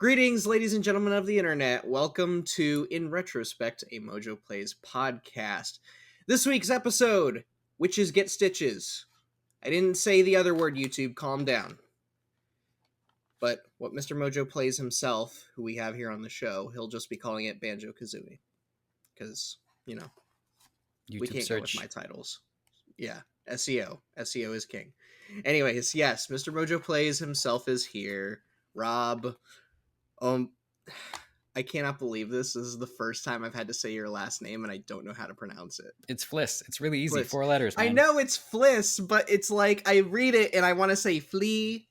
Greetings, ladies and gentlemen of the internet. Welcome to In Retrospect, a MojoPlays podcast. This week's episode, Witches Get Stitches. I didn't say the other word, YouTube. Calm down. But what Mr. Mojo plays himself, who we have here on the show, he'll just be calling it Banjo-Kazooie. Because, we YouTube can't search. go with my titles. Yeah, SEO. SEO is king. Anyways, yes, Mr. Mojo Plays himself is here. Rob... I cannot believe this. This is the first time I've had to say your last name, and I don't know how to pronounce it. It's Fliss. It's really easy. Fliss. 4 letters, man. I know it's Fliss, but it's like I read it and I want to say Flea.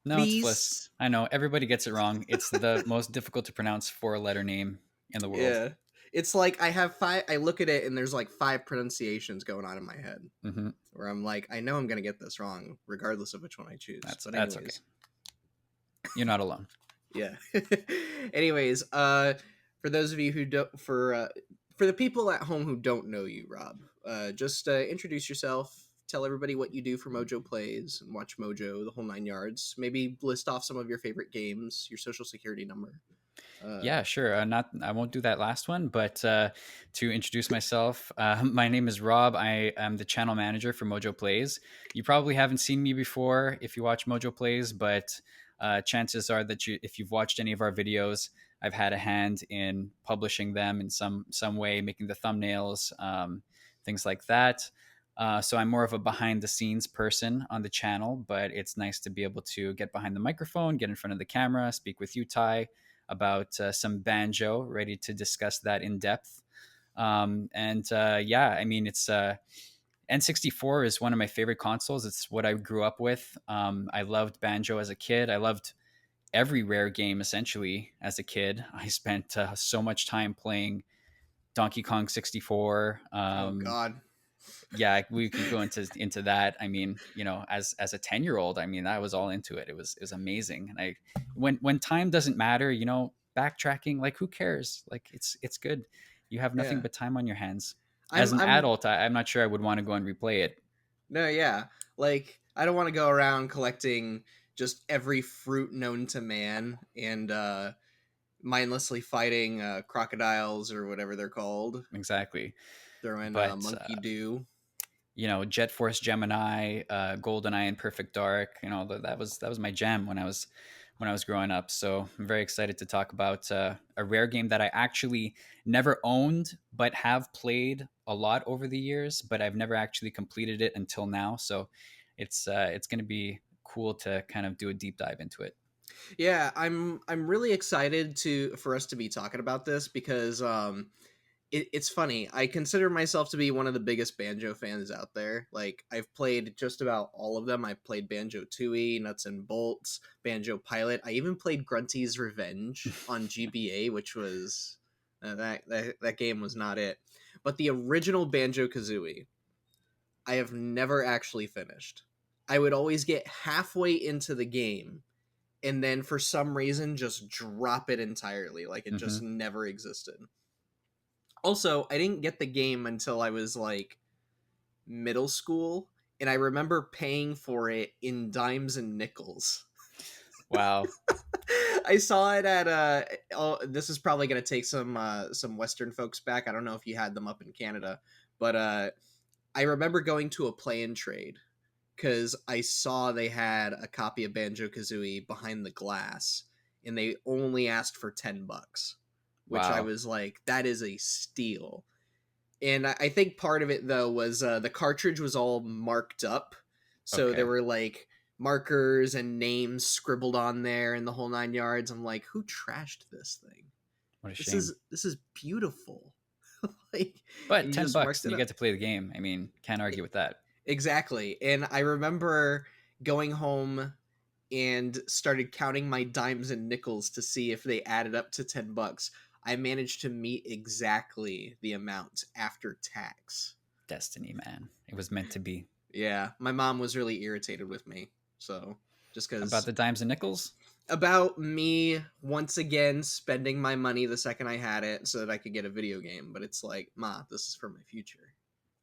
No, it's Fliss. I know. Everybody gets it wrong. It's the most difficult to pronounce 4-letter name in the world. Yeah. It's like I have 5. I look at it and there's like 5 pronunciations going on in my head. Mm-hmm. Where I'm like, I know I'm going to get this wrong, regardless of which one I choose. That's okay. You're not alone. Yeah. Anyways, for those of you who don't, for the people at home who don't know you, Rob, just introduce yourself. Tell everybody what you do for Mojo Plays and watch Mojo, the whole 9 yards. Maybe list off some of your favorite games, your social security number. Yeah, sure. I won't do that last one, but to introduce myself, my name is Rob. I am the channel manager for Mojo Plays. You probably haven't seen me before if you watch Mojo Plays, but chances are that if you've watched any of our videos, I've had a hand in publishing them in some way, making the thumbnails, things like that. So I'm more of a behind the scenes person on the channel, but it's nice to be able to get behind the microphone, get in front of the camera, speak with you, Ty, about some banjo, ready to discuss that in depth. It's N64 is one of my favorite consoles. It's what I grew up with. I loved banjo as a kid. I loved every Rare game essentially as a kid. I spent so much time playing Donkey Kong 64. Oh God. Yeah, we could go into that. I mean, as a 10-year-old, I mean, I was all into it. It was amazing. And when time doesn't matter, backtracking, like who cares? Like it's good. You have nothing but time on your hands. As an adult, I'm not sure I would want to go and replay it. No, yeah. Like I don't want to go around collecting just every fruit known to man and mindlessly fighting crocodiles or whatever they're called. Exactly. Throw in Monkey Dew. Jet Force Gemini, GoldenEye, and Perfect Dark. That was my jam when I was growing up. So I'm very excited to talk about a Rare game that I actually never owned, but have played a lot over the years. But I've never actually completed it until now. So it's going to be cool to kind of do a deep dive into it. Yeah, I'm really excited for us to be talking about this because it's funny. I consider myself to be one of the biggest banjo fans out there. Like I've played just about all of them. I've played Banjo-Tooie, Nuts and Bolts, Banjo Pilot. I even played Grunty's Revenge on GBA, which was that game was not it. But the original Banjo-Kazooie, I have never actually finished. I would always get halfway into the game and then for some reason just drop it entirely. Like it just never existed. Also, I didn't get the game until I was like middle school, and I remember paying for it in dimes and nickels. Wow. I saw it at this is probably going to take some Western folks back. I don't know if you had them up in Canada, but I remember going to a play and trade because I saw they had a copy of Banjo-Kazooie behind the glass, and they only asked for $10. Which wow. I was like, that is a steal. And I think part of it, though, was the cartridge was all marked up. So there were, like, markers and names scribbled on there and the whole 9 yards. I'm like, who trashed this thing? What a shame. This is beautiful. Like, but $10, you get to play the game. I mean, can't argue with that. Exactly. And I remember going home and started counting my dimes and nickels to see if they added up to $10. I managed to meet exactly the amount after tax. Destiny, man. It was meant to be. Yeah, my mom was really irritated with me. So, just because... About the dimes and nickels? About me, once again, spending my money the second I had it so that I could get a video game. But it's like, Ma, this is for my future.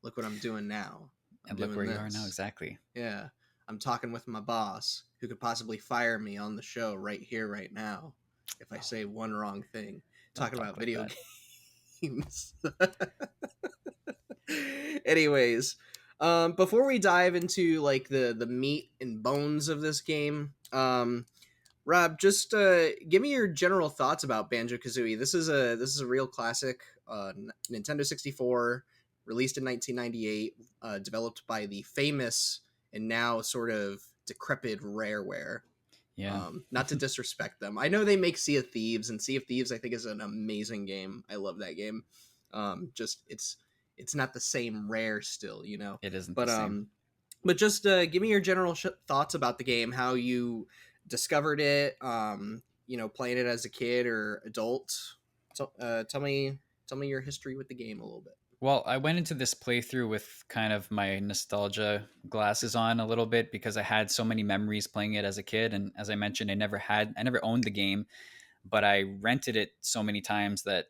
Look what I'm doing now. And look where you are now, exactly. Yeah. I'm talking with my boss, who could possibly fire me on the show right here, right now. if I say one wrong thing Don't talking talk about like video that. games. Anyways, before we dive into like the meat and bones of this game, Rob, just give me your general thoughts about Banjo-Kazooie. This is a real classic. Nintendo 64, released in 1998, developed by the famous and now sort of decrepit Rareware. Yeah, Not to disrespect them. I know they make Sea of Thieves, and Sea of Thieves I think is an amazing game. I love that game. Just it's not the same Rare still, you know. it isn't the But same. um, but just give me your general thoughts about the game, how you discovered it, playing it as a kid or adult. So, tell me your history with the game a little bit. Well, I went into this playthrough with kind of my nostalgia glasses on a little bit because I had so many memories playing it as a kid, and as I mentioned, I never owned the game, but I rented it so many times that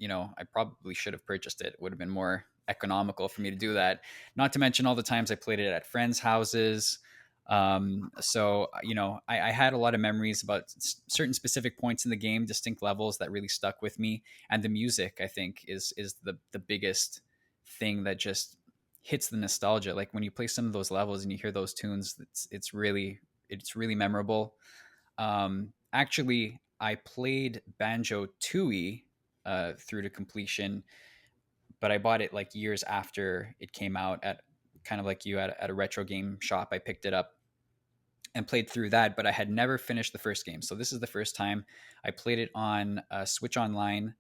I probably should have purchased it. It would have been more economical for me to do that. Not to mention all the times I played it at friends' houses. I had a lot of memories about certain specific points in the game, distinct levels that really stuck with me. And the music, I think, is the biggest thing that just hits the nostalgia. Like when you play some of those levels and you hear those tunes, it's really memorable. Actually, I played Banjo-Tooie through to completion, but I bought it like years after it came out at kind of like you at a retro game shop. I picked it up and played through that, but I had never finished the first game. So this is the first time I played it on Switch Online.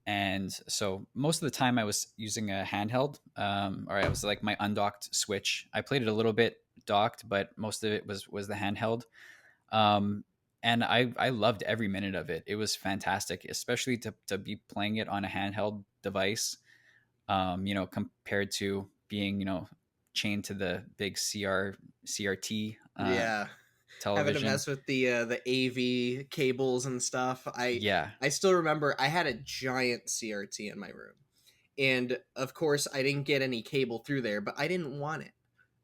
And so most of the time I was using a handheld, or I was like my undocked Switch. I played it a little bit docked, but most of it was the handheld. Um, and I loved every minute of it. It was fantastic, especially to be playing it on a handheld device. Compared to being chained to the big CRT Yeah, having to television. mess with the AV cables and stuff. I Yeah. I still remember I had a giant CRT in my room, and of course I didn't get any cable through there, but I didn't want it.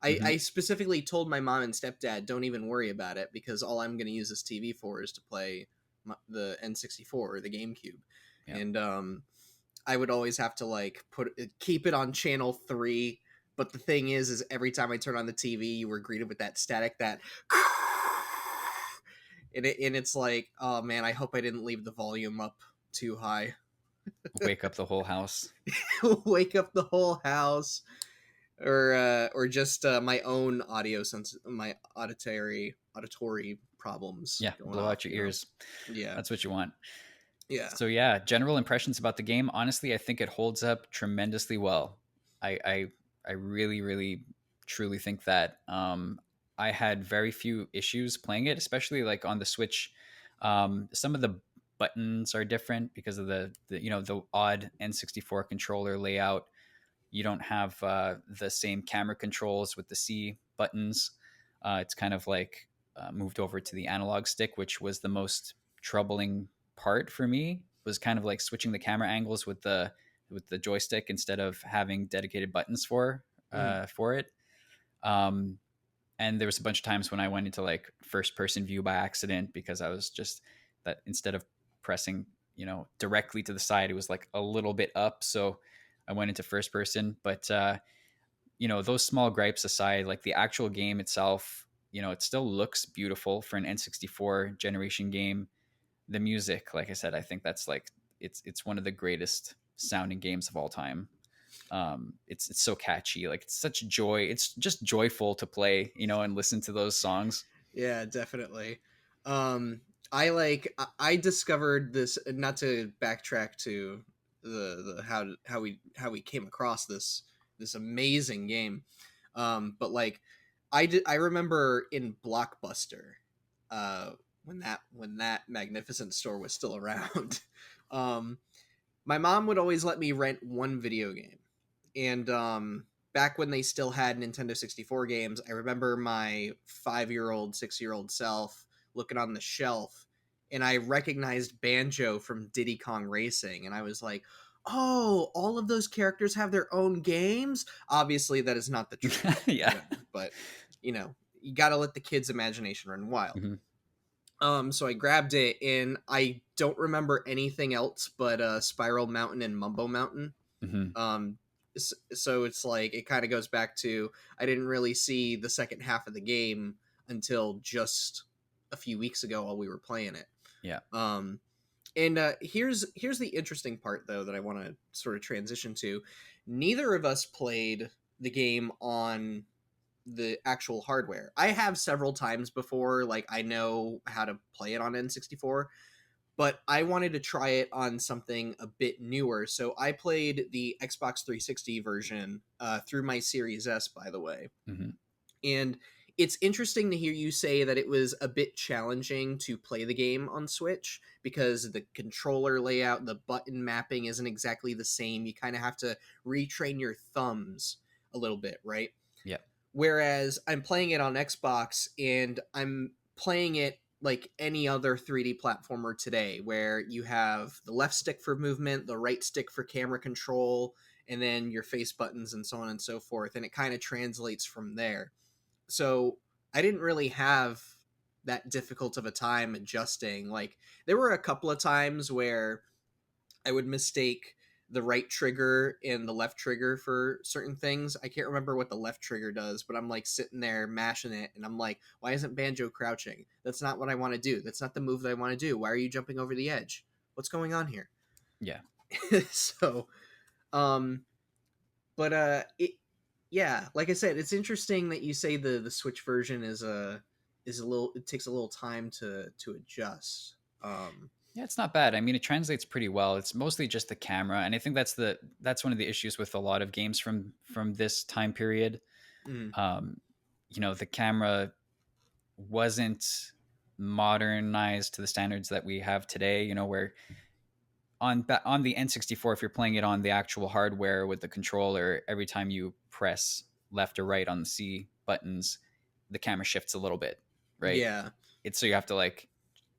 I, Hmm. I specifically told my mom and stepdad, don't even worry about it because all I'm going to use this TV for is to play the N64 or the GameCube, Yeah. and I would always have to like keep it on channel 3. But the thing is every time I turn on the TV, you were greeted with that static, that and it's like, oh man, I hope I didn't leave the volume up too high. Wake up the whole house. Wake up the whole house, or just my own my auditory problems Yeah. going Blow off. out your ears. Yeah, That's what you want. yeah, So yeah, general impressions about the game. Honestly, I think it holds up tremendously well. I really, really, truly think that. I had very few issues playing it, especially like on the Switch. Some of the buttons are different because of the odd N64 controller layout. You don't have the same camera controls with the C buttons. It's kind of like moved over to the analog stick, which was the most troubling part for me. Was kind of like switching the camera angles with the joystick instead of having dedicated buttons mm, for it. Um, and there was a bunch of times when I went into like first person view by accident because I was just that instead of pressing directly to the side, it was like a little bit up, so I went into first person. But those small gripes aside, like the actual game itself, it still looks beautiful for an N64 generation game. The music, like I said, I think that's like it's one of the greatest sounding games of all time. It's so catchy, like it's such joy. It's just joyful to play, and listen to those songs. yeah, definitely. um I discovered this, not to backtrack to the how we came across this amazing game. But like I remember in Blockbuster, uh when that magnificent store was still around. um my mom would always let me rent one video game, and back when they still had Nintendo 64 games, I remember my 5-year-old 6-year-old self looking on the shelf, and I recognized Banjo from Diddy Kong Racing, and I was like, oh, all of those characters have their own games. Obviously that is not the truth, Yeah. but you know you got to let the kids imagination run wild. Hmm. So I grabbed it, and I don't remember anything else but Spiral Mountain and Mumbo Mountain. Hmm. Um, so it's like it kind of goes back to I didn't really see the second half of the game until just a few weeks ago while we were playing it. Yeah. And here's the interesting part though that I want to sort of transition to. Neither of us played the game on the actual hardware. I have several times before, like I know how to play it on N64, but I wanted to try it on something a bit newer. So I played the Xbox 360 version through my Series S, by the way. Hmm. And it's interesting to hear you say that it was a bit challenging to play the game on Switch because the controller layout, the button mapping isn't exactly the same. You kind of have to retrain your thumbs a little bit, right? Yeah. Whereas I'm playing it on Xbox and I'm playing it like any other 3D platformer today, where you have the left stick for movement, the right stick for camera control, and then your face buttons and so on and so forth. And it kind of translates from there. So I didn't really have that difficult of a time adjusting. Like, there were a couple of times where I would mistake the right trigger and the left trigger for certain things. I can't remember what the left trigger does, but I'm like sitting there mashing it and I'm like, why isn't Banjo crouching? That's not what I want to do. That's not the move that I want to do. Why are you jumping over the edge? What's going on here? Yeah. So, um but yeah, like I said, it's interesting that you say the Switch version is a little, it takes a little time to adjust. Yeah, it's not bad. I mean, it translates pretty well. It's mostly just the camera, and I think that's one of the issues with a lot of games from this time period. mm, Um, the camera wasn't modernized to the standards that we have today. Where on the N64, if you're playing it on the actual hardware with the controller, every time you press left or right on the C buttons, the camera shifts a little bit, right? yeah. It's so you have to like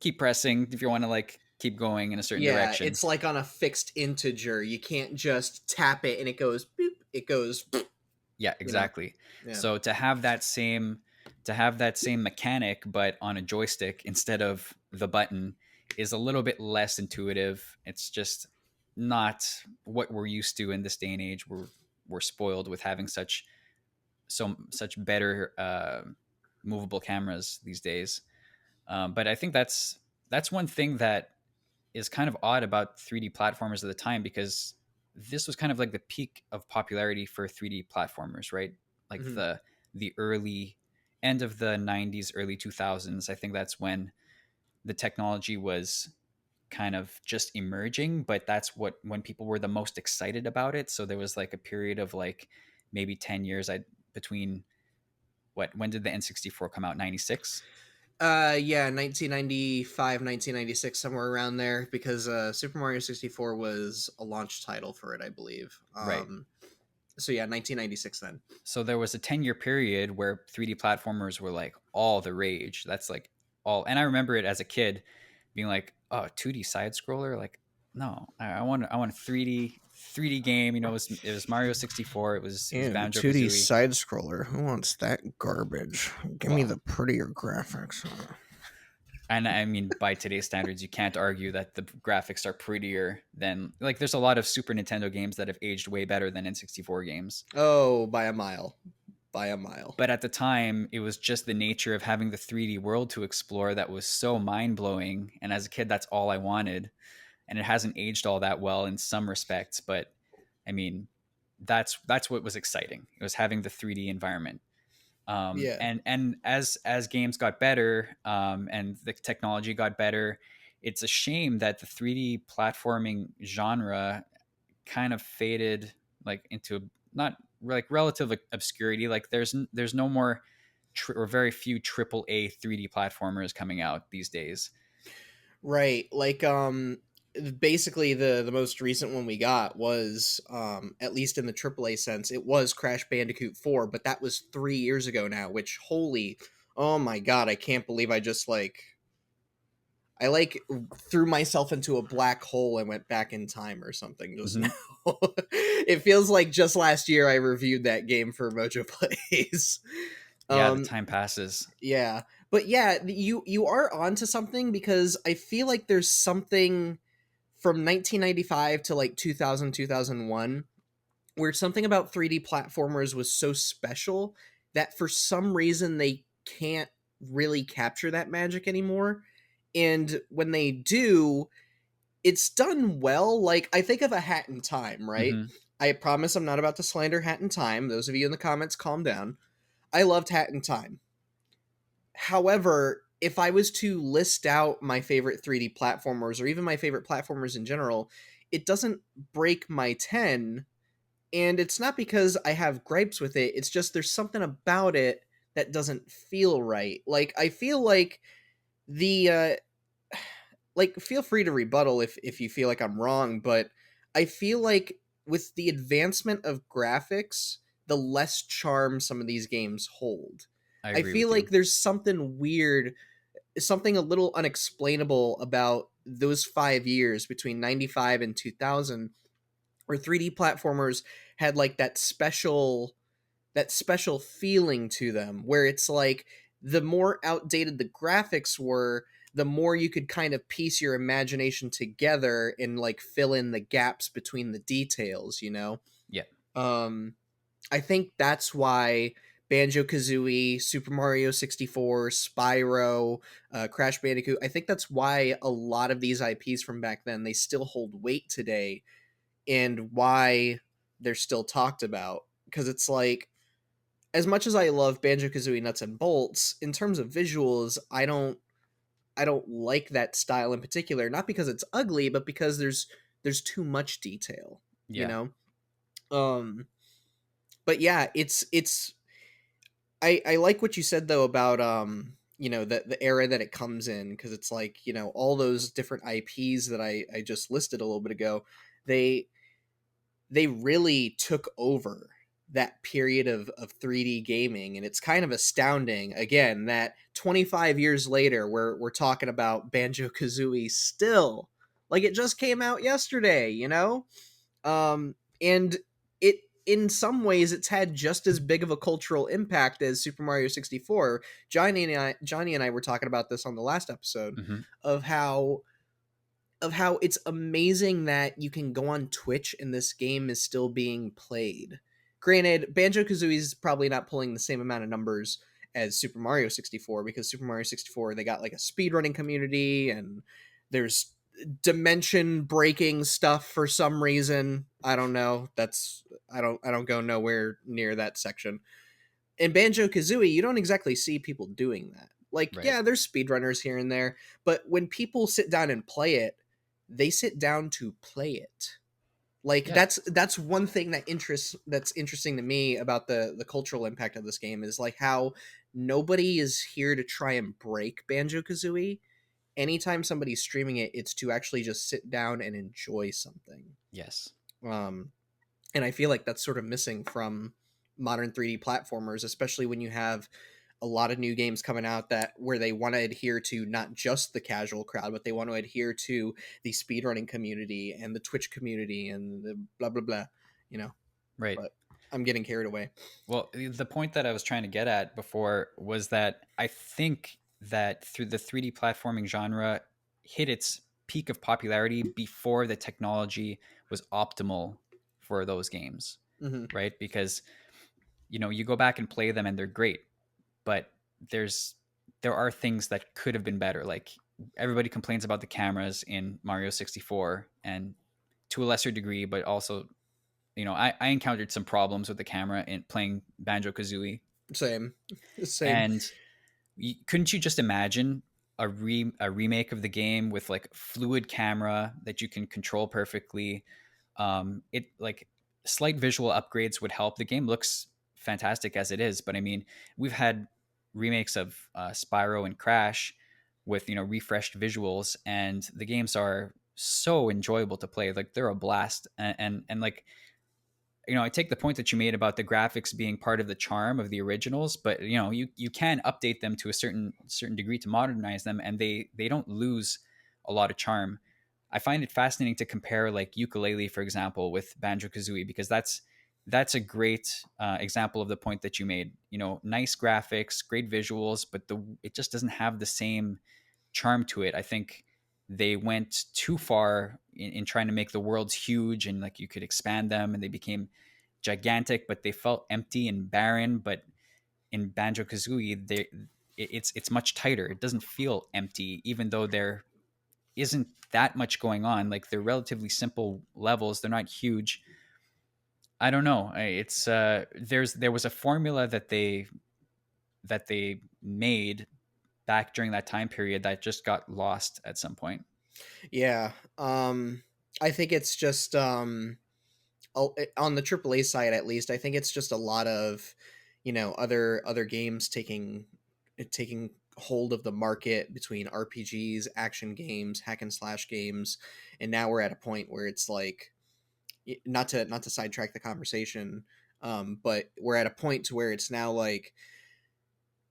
keep pressing if you want to like keep going in a certain Yeah, direction. it's like on a fixed integer. You can't just tap it and it goes boop, it goes boop, Yeah, you know. exactly. Yeah. So to have that same mechanic but on a joystick instead of the button is a little bit less intuitive. It's just not what we're used to in this day and age. We're spoiled with having such better movable cameras these days. But I think that's one thing that is kind of odd about 3D platformers at the time, because this was kind of like the peak of popularity for 3D platformers, right? Like Mhm. the early end of the 90s, early 2000s. I think that's when the technology was kind of just emerging, but that's when people were the most excited about it. So there was like a period of like maybe 10 years between when did the N64 come out? 96? Yeah, 1995, 1996, somewhere around there, because Super Mario 64 was a launch title for it, I believe. Right. So yeah, 1996 then. So there was a 10-year period where 3D platformers were like all the rage. That's like all. And I remember it as a kid being like, oh, 2D side scroller? Like, no, I want a 3D game. It was Mario 64. It was Ew, Banjo 2D Kazooie. side scroller. Who wants that garbage? Give me Well, the prettier graphics. and I mean, by today's standards, you can't argue that the graphics are prettier than, like, there's a lot of Super Nintendo games that have aged way better than N64 games. Oh, by a mile. By a mile. But at the time, it was just the nature of having the 3D world to explore that was so mind blowing. And as a kid, that's all I wanted. And it hasn't aged all that well in some respects, but I mean, that's what was exciting. It was having the 3D environment. Yeah. And as games got better, and the technology got better, it's a shame that the 3D platforming genre kind of faded like into not like relative obscurity. Like there's no more or very few AAA 3D platformers coming out these days. Right. Like basically the most recent one we got was at least in the AAA sense, it was Crash Bandicoot 4, but that was 3 years ago now, which holy, oh my god, I can't believe I just like I like threw myself into a black hole and went back in time or something just Mm-hmm. now. It feels like just last year I reviewed that game for Mojo Plays. Yeah, the Um time passes. yeah, But yeah, you are onto something, because I feel like there's something from 1995 to like 2000, 2001, where something about 3D platformers was so special that for some reason they can't really capture that magic anymore. And when they do, it's done well. Like, I think of a Hat in Time, right? Mm-hmm. I promise I'm not about to slander Hat in Time. Those of you in the comments, calm down. I loved Hat in Time. However, if I was to list out my favorite 3D platformers, or even my favorite platformers in general, it doesn't break my 10. And it's not because I have gripes with it, it's just there's something about it that doesn't feel right. Like, I feel like the like, feel free to rebuttal if you feel like I'm wrong, but I feel like with the advancement of graphics, the less charm some of these games hold. I I agree feel with you. like there's something weird, something a little unexplainable about those 5 years between 95 and 2000, where 3D platformers had like that special feeling to them, where it's like the more outdated the graphics were, the more you could kind of piece your imagination together and like fill in the gaps between the details, you know? Yeah. um I think that's why Banjo-Kazooie, Super Mario 64, Spyro, Crash Bandicoot, I think that's why a lot of these IPs from back then, they still hold weight today, and why they're still talked about. Because it's like, as much as I love Banjo-Kazooie nuts and bolts, in terms of visuals, I don't like that style in particular, not because it's ugly, but because there's too much detail, you Yeah. know? Um but yeah, it's I like what you said though about the era that it comes in, because it's like, all those different IPs that I just listed a little bit ago, they they really took over that period of 3D gaming. And it's kind of astounding again that 25 years later we're talking about Banjo-Kazooie still, like it just came out yesterday. And it, in some ways, it's had just as big of a cultural impact as Super Mario 64. Johnny and I were talking about this on the last episode, Mm-hmm. of how it's amazing that you can go on Twitch and this game is still being played. Granted, Banjo-Kazooie is probably not pulling the same amount of numbers as Super Mario 64, because Super Mario 64, they got like a speedrunning community, and there's dimension breaking stuff for some reason. I don't know. I don't go nowhere near that section. In Banjo-Kazooie, you don't exactly see people doing that. Like, Right. yeah, there's speedrunners here and there, but when people sit down and play it, they sit down to play it. Like, Yeah. that's one thing that's interesting to me about the cultural impact of this game, is like how nobody is here to try and break Banjo-Kazooie. Anytime somebody's streaming it, it's to actually just sit down and enjoy something. Yes. Um and I feel like that's sort of missing from modern 3D platformers, especially when you have a lot of new games coming out that where they want to adhere to not just the casual crowd, but they want to adhere to the speedrunning community and the Twitch community and the blah blah blah, you know. Right. But I'm getting carried away. Well, the point that I was trying to get at before was that I think that through the 3D platforming genre hit its peak of popularity before the technology was optimal for those games, Hmm. right? Because you go back and play them and they're great, but there's there are things that could have been better. Like everybody complains about the cameras in Mario 64 and to a lesser degree, but also I encountered some problems with the camera in playing Banjo Kazooie, Same, same. and couldn't you just imagine a remake of the game with like fluid camera that you can control perfectly? It like slight visual upgrades would help. The game looks fantastic as it is, but I mean, we've had remakes of Spyro and Crash with refreshed visuals, and the games are so enjoyable to play. Like they're a blast, and like I take the point that you made about the graphics being part of the charm of the originals, but you can update them to a certain degree to modernize them, and they don't lose a lot of charm. I find it fascinating to compare like Ukulele, for example, with Banjo Kazooie, because that's that's a great example of the point that you made. Nice graphics, great visuals, but it just doesn't have the same charm to it. I think they went too far in trying to make the worlds huge and like you could expand them, and they became gigantic, but they felt empty and barren. But in Banjo-Kazooie, it's much tighter. It doesn't feel empty, even though there isn't that much going on. Like, they're relatively simple levels. They're not huge. I don't know. It's there was a formula that they made back during that time period that just got lost at some point. Yeah. I think it's just on the AAA side, at least, I think it's just a lot of, other games taking hold of the market between RPGs, action games, hack and slash games, and now we're at a point where it's like, not to sidetrack the conversation, but we're at a point to where it's now like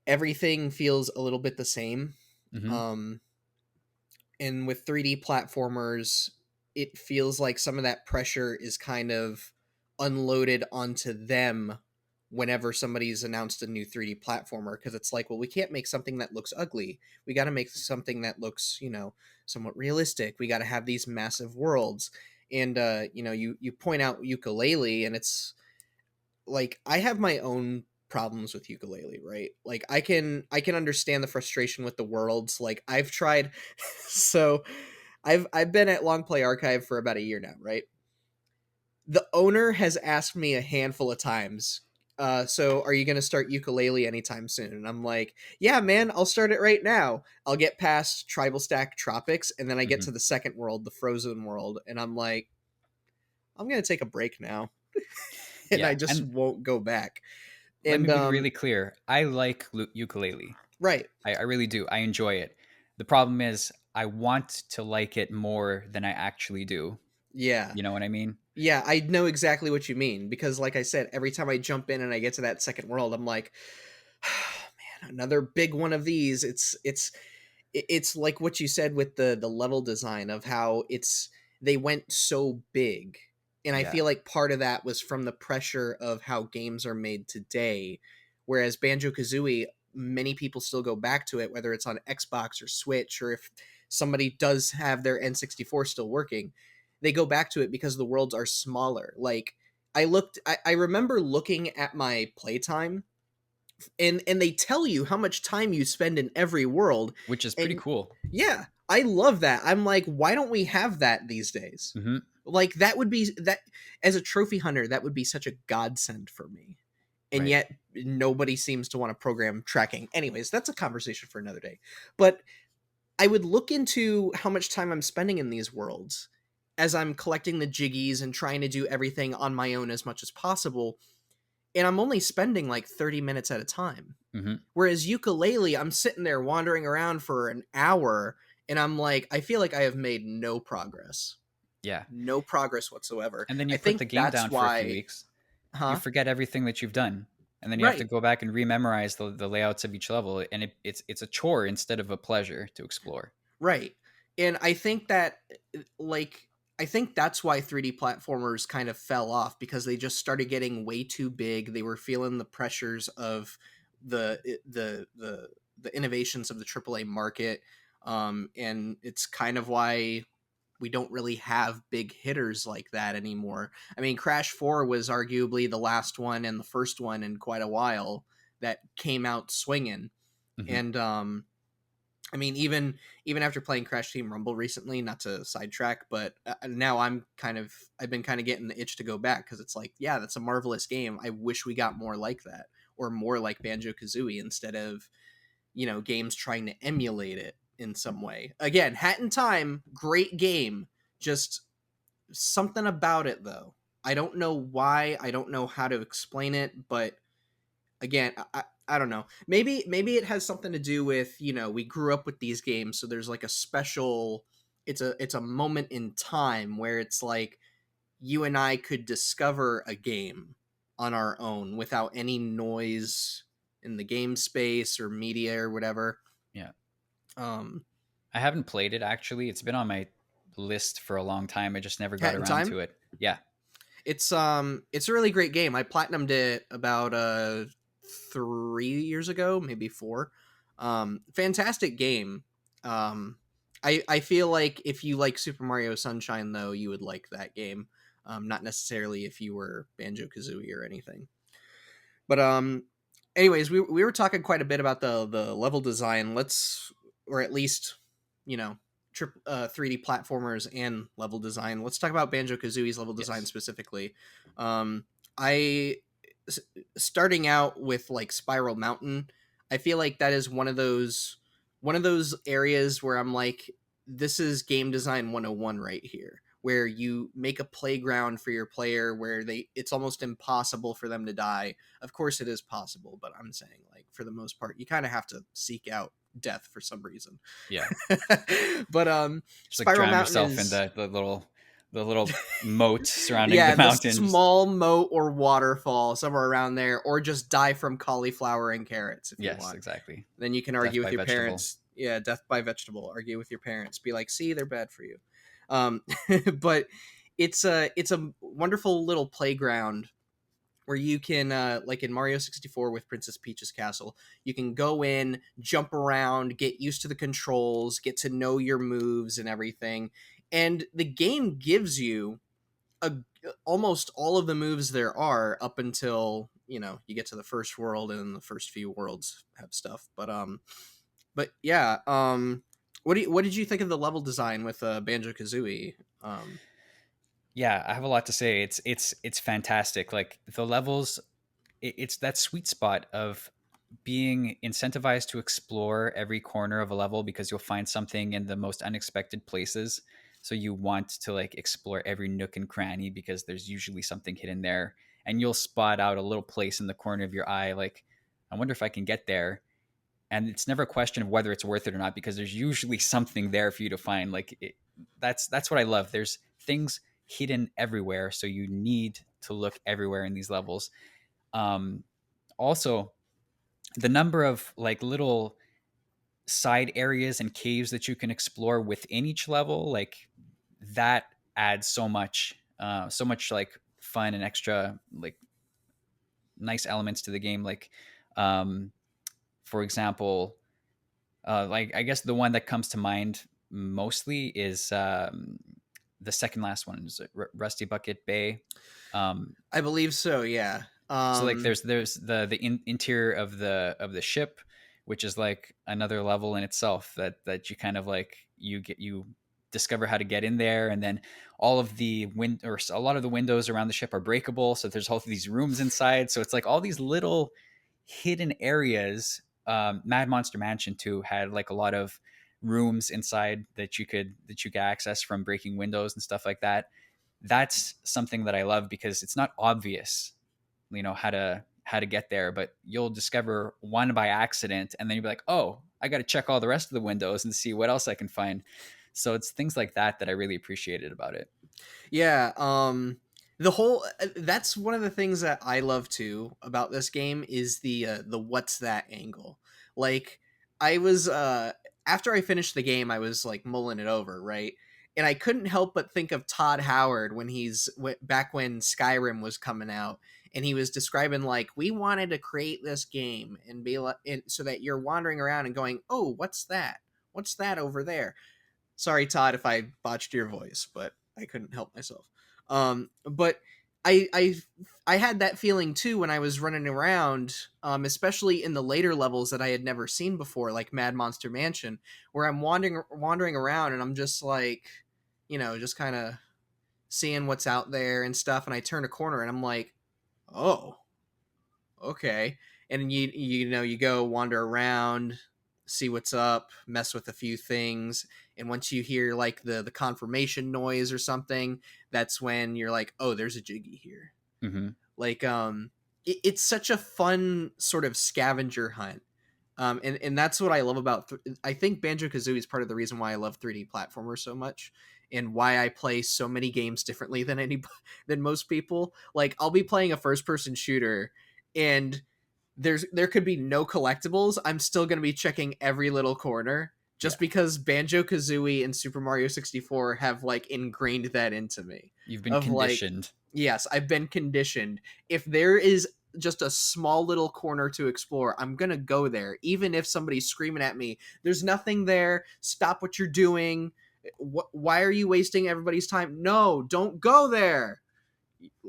everything feels a little bit the same. Hmm. Um, and with 3D platformers, it feels like some of that pressure is kind of unloaded onto them whenever somebody's announced a new 3D platformer, because it's like, well, we can't make something that looks ugly. We got to make something that looks, somewhat realistic. We got to have these massive worlds. And you point out Ukulele, and it's like, I have my own problems with Ukulele, right? Like, I can understand the frustration with the worlds. Like, I've tried so I've been at Long Play Archive for about a year now, right? The owner has asked me a handful of times, so are you going to start Ukulele anytime soon? And I'm like, yeah, man, I'll start it right now. I'll get past Tribal Stack Tropics, and then I get Hmm. to the second world, the Frozen world, and I'm like, I'm going to take a break now. And I Yeah, just and won't go back. let me And be really clear. I like ukulele. right. I really do. I enjoy it. The problem is I want to like it more than I actually do. Yeah. You know what I mean? Yeah, I know exactly what you mean, because like I said, every time I jump in and I get to that second world, I'm like, man, another big one of these. It's like what you said with the level design of how they went so big. And I Yeah. feel like part of that was from the pressure of how games are made today. Whereas Banjo-Kazooie, many people still go back to it, whether it's on Xbox or Switch, or if somebody does have their N64 still working, they go back to it because the worlds are smaller. Like, I remember looking at my playtime, and they tell you how much time you spend in every world. Which is pretty And cool. yeah, I love that. I'm like, why don't we have that these days? Hmm. Like, that would be that, as a trophy hunter, that would be such a godsend for me. And Right. yet nobody seems to want to program tracking. Anyways, that's a conversation for another day. But I would look into how much time I'm spending in these worlds as I'm collecting the jiggies and trying to do everything on my own as much as possible, and I'm only spending like 30 minutes at a time. Hmm. Whereas Ukulele, I'm sitting there wandering around for an hour, and I'm like, I feel like I have made no progress. Yeah. No progress whatsoever. And then I you put think the game that's down for a few why, weeks. You huh? forget everything that you've done. And then you have to Right. go back and rememorize the layouts of each level. And it's a chore instead of a pleasure to explore. Right. And I think that, like, I think that's why 3D platformers kind of fell off, because they just started getting way too big. They were feeling the pressures of the the innovations of the AAA market. And it's kind of why we don't really have big hitters like that anymore. I mean, Crash 4 was arguably the last one and the first one in quite a while that came out swinging. Hmm. And I mean, even after playing Crash Team Rumble recently, not to sidetrack, but now I've been kind of getting the itch to go back, because it's like, yeah, that's a marvelous game. I wish we got more like that, or more like Banjo Kazooie, instead of games trying to emulate it in some way. Again, Hat in Time, great game, just something about it though. I don't know why. I don't know how to explain it, but again, I don't know. Maybe it has something to do with, we grew up with these games, so there's like a special, it's a moment in time where it's like you and I could discover a game on our own without any noise in the game space or media or whatever. Yeah. um I haven't played it actually. It's been on my list for a long time. I just never got Hat in around Time, to it. Yeah. It's a really great game. I platinumed it about 3 years ago, maybe four. Fantastic game. I feel like if you like Super Mario Sunshine though, you would like that game. Not necessarily if you were Banjo-Kazooie or anything. But anyways, we were talking quite a bit about the level design. Let's, or at least, you know, 3D platformers and level design. Let's talk about Banjo-Kazooie's level design Yes. specifically. Um, I starting out with like Spiral Mountain, I feel like that is one of those areas where I'm like, this is game design 101 right here, where you make a playground for your player where it's almost impossible for them to die. Of course it is possible, but I'm saying like for the most part you kind of have to seek out death for some reason. Yeah. But Just like Spiral drown Mountain yourself in is, the little moat surrounding the yeah, the mountains. small moat or waterfall somewhere around there, or just die from cauliflower and carrots if you Yes, want. exactly. Then you can Death argue with by your vegetable. parents. Yeah, death by vegetable. Argue with your parents. Be like, see, they're bad for you. Um, but it's a wonderful little playground where you can, like in Mario 64 with Princess Peach's castle, you can go in, jump around, get used to the controls, get to know your moves and everything. And the game gives you a, almost all of the moves there are up until, you get to the first world, and then the first few worlds have stuff. But yeah, what did you think of the level design with Banjo-Kazooie? Yeah, I have a lot to say. It's fantastic. Like the levels, it's that sweet spot of being incentivized to explore every corner of a level because you'll find something in the most unexpected places. So you want to like explore every nook and cranny because there's usually something hidden there, and you'll spot out a little place in the corner of your eye like, I wonder if I can get there. And it's never a question of whether it's worth it or not because there's usually something there for you to find. That's what I love. There's things hidden everywhere, so you need to look everywhere in these levels. Um, Also, the number of like little side areas and caves that you can explore within each level, like that adds so much like fun and extra like nice elements to the game. Like, um, for example, like I guess the one that comes to mind mostly is the second last one is Rusty Bucket Bay. Um, I believe so. Yeah. so like there's the interior of the ship, which is like another level in itself that you kind of like you discover how to get in there, and then all of the or a lot of the windows around the ship are breakable, so there's all of these rooms inside, so it's like all these little hidden areas. Mad Monster Mansion too had like a lot of rooms inside that you could access from breaking windows and stuff like that. That's something that I love because it's not obvious, how to get there, but you'll discover one by accident, and then you'll be like, oh, I got to check all the rest of the windows and see what else I can find. So it's things like that I really appreciated about it. Yeah, the whole that's one of the things that I love too about this game is the what's that angle. Like I was after I finished the game, I was like mulling it over, right? And I couldn't help but think of Todd Howard when back when Skyrim was coming out, and he was describing like, we wanted to create this game and be like, so that you're wandering around and going, oh, what's that? What's that over there? Sorry, Todd, if I botched your voice, but I couldn't help myself. But I, I I had that feeling too when I was running around, especially in the later levels that I had never seen before, like Mad Monster Mansion, where I'm wandering around and I'm just like, just kind of seeing what's out there and stuff, and I turn a corner and I'm like, oh, okay. And you go wander around, see what's up, mess with a few things, and once you hear like the confirmation noise or something, that's when you're like, oh, there's a Jiggy here. Mm-hmm. Like it's such a fun sort of scavenger hunt. And that's what I love about I think Banjo-Kazooie is part of the reason why I love 3D platformers so much, and why I play so many games differently than most people. Like I'll be playing a first person shooter, and there could be no collectibles. I'm still going to be checking every little corner Yeah. just because Banjo-Kazooie and Super Mario 64 have like ingrained that into me. You've been Of like, conditioned. yes, I've been conditioned. If there is just a small little corner to explore, I'm gonna go there, even if somebody's screaming at me, "There's nothing there. Stop what you're doing. Why are you wasting everybody's time? No, don't go there."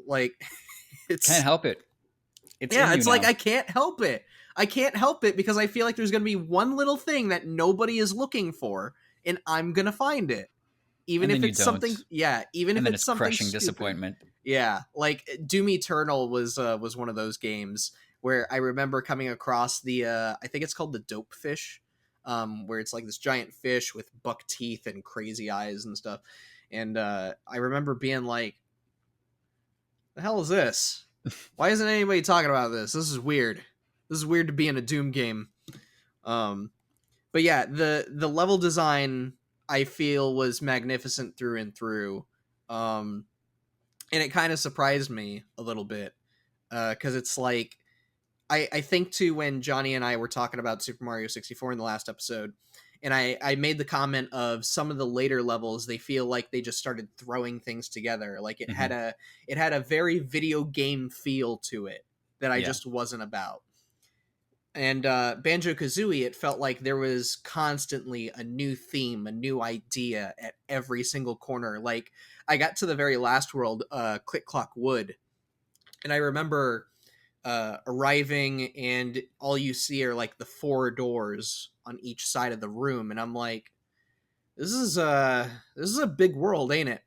Like, Can't it's help it. It's in yeah, you it's like now. I can't help it. I can't help it because I feel like there's gonna be one little thing that nobody is looking for, and I'm gonna find it, even And then if you it's something. don't. Yeah, even And if then it's it's something crushing stupid. disappointment. Yeah, like Doom Eternal was one of those games where I remember coming across the I think it's called the Dope Fish, where it's like this giant fish with buck teeth and crazy eyes and stuff, and I remember being like, "The hell is this? Why isn't anybody talking about this? This is weird. This is weird to be in a Doom game." Um, but yeah, the level design I feel was magnificent through and through. Um, and it kind of surprised me a little bit because it's like I think too when Johnny and I were talking about Super Mario 64 in the last episode, and I made the comment of some of the later levels they feel like they just started throwing things together, like Hmm. it had a very video game feel to it that I Yeah. just wasn't about. And Banjo Kazooie, it felt like there was constantly a new theme, a new idea at every single corner. Like I got to the very last world, Click Clock Wood, and I remember arriving, and all you see are like the four doors on each side of the room, and I'm like, this is a big world, ain't it?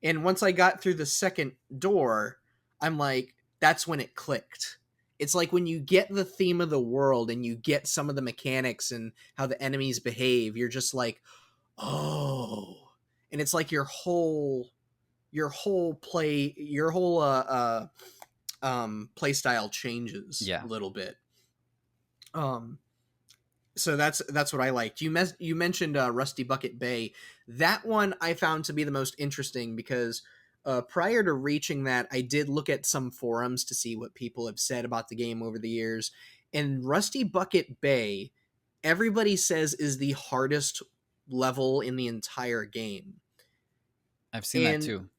And once I got through the second door, I'm like, that's when it clicked. It's like when you get the theme of the world and you get some of the mechanics and how the enemies behave, you're just like, oh. And it's like your whole play style changes Yeah. a little bit. Um so that's what I liked. You mentioned Rusty Bucket Bay. That one I found to be the most interesting because prior to reaching that, I did look at some forums to see what people have said about the game over the years. And Rusty Bucket Bay, everybody says is the hardest level in the entire game. I've seen that And too.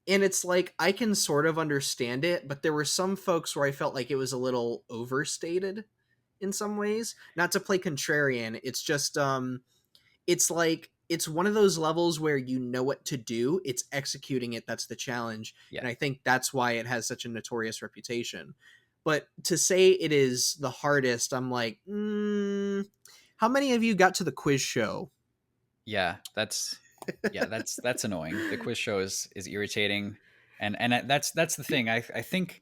it's like I can sort of understand it, but there were some folks where I felt like it was a little overstated in some ways. Not to play contrarian, it's just it's like it's one of those levels where you know what to do, it's executing it that's the challenge, Yeah. and I think that's why it has such a notorious reputation. But to say it is the hardest, I'm like, how many of you got to the quiz show? Yeah. That's annoying. The quiz show is irritating. And that's the thing. I think,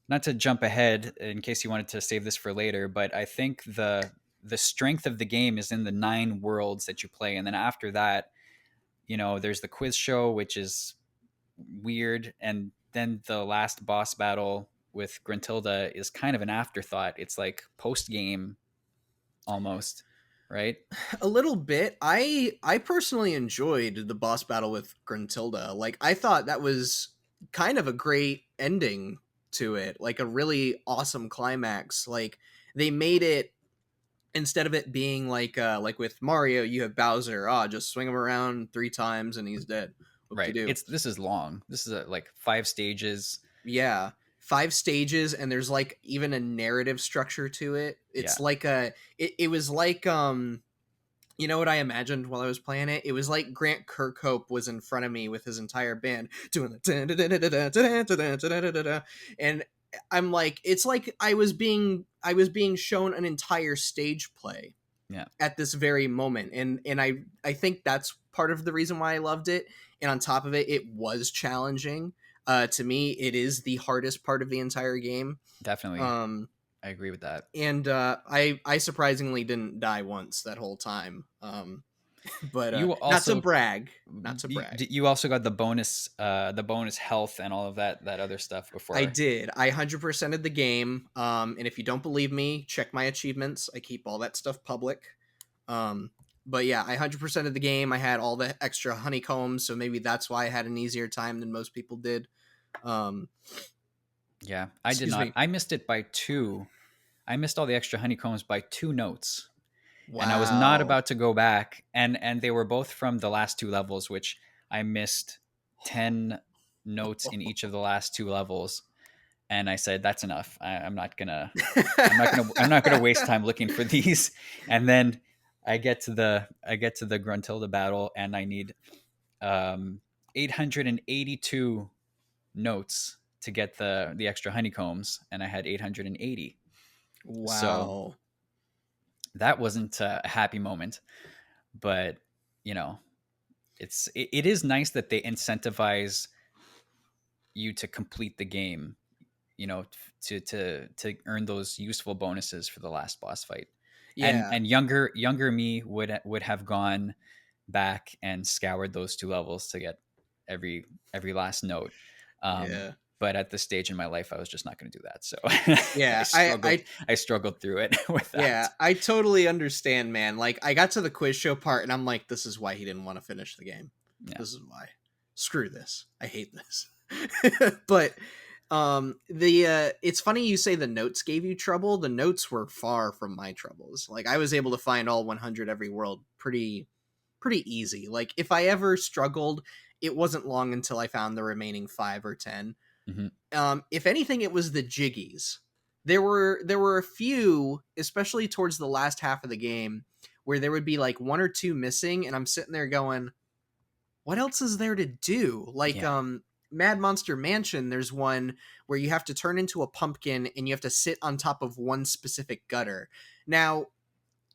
not to jump ahead in case you wanted to save this for later, but I think the strength of the game is in the 9 worlds that you play, and then after that, there's the quiz show, which is weird, and then the last boss battle with Gruntilda is kind of an afterthought. It's like post game almost, right? A little bit. I personally enjoyed the boss battle with Gruntilda. Like I thought that was kind of a great ending to it. Like a really awesome climax. Like they made it, instead of it being like with Mario, you have Bowser. Ah, just swing him around 3 times and he's dead. Whoop de Right. doo. This is long. This is like 5 stages. Yeah. 5 stages, and there's like even a narrative structure to it. Yeah. It's like it was like you know what I imagined while I was playing it? It was like Grant Kirkhope was in front of me with his entire band doing the and I'm like, it's like I was being shown an entire stage play Yeah. at this very moment, and I think that's part of the reason why I loved it. And on top of it, it was challenging. To me, it is the hardest part of the entire game. Definitely. Um, I agree with that. and I surprisingly didn't die once that whole time. But You not to also brag, not to brag. you also got the bonus health and all of that other stuff I before. did. I 100%ed the game. And if you don't believe me, check my achievements. I keep all that stuff public. Um, but yeah, I 100%ed the game. I had all the extra honeycombs, so maybe that's why I had an easier time than most people did. Um, Yeah, I did excuse not. me. I missed it by 2. I missed all the extra honeycombs by 2 notes. and I was not Wow. about to go back. And they were both from the last two levels, which I missed 10 notes in each of the last two levels. And I said, "That's enough. I'm not gonna waste time looking for these." And then I get to the Gruntilda battle, and I need 882 notes to get the extra honeycombs, and I had 880. So Wow. that wasn't a happy moment, but you know, it is nice that they incentivize you to complete the game, you know, to earn those useful bonuses for the last boss fight. Yeah. And younger me would have gone back and scoured those two levels to get every last note. Um, Yeah. but at this stage in my life, I was just not going to do that. So Yeah. I struggled through it with Yeah, that. I totally understand, man. Like, I got to the quiz show part, and I'm like, this is why he didn't want to finish the game. Yeah. This is why. Screw this. I hate this. But it's funny you say the notes gave you trouble. The notes were far from my troubles. Like, I was able to find all 100 every world pretty easy. Like, if I ever struggled, it wasn't long until I found the remaining 5 or 10. Hmm. If anything, it was the jiggies. There were a few, especially towards the last half of the game, where there would be like one or two missing, and I'm sitting there going, "What else is there to do?" Like Yeah. Mad Monster Mansion, there's one where you have to turn into a pumpkin and you have to sit on top of one specific gutter. Now,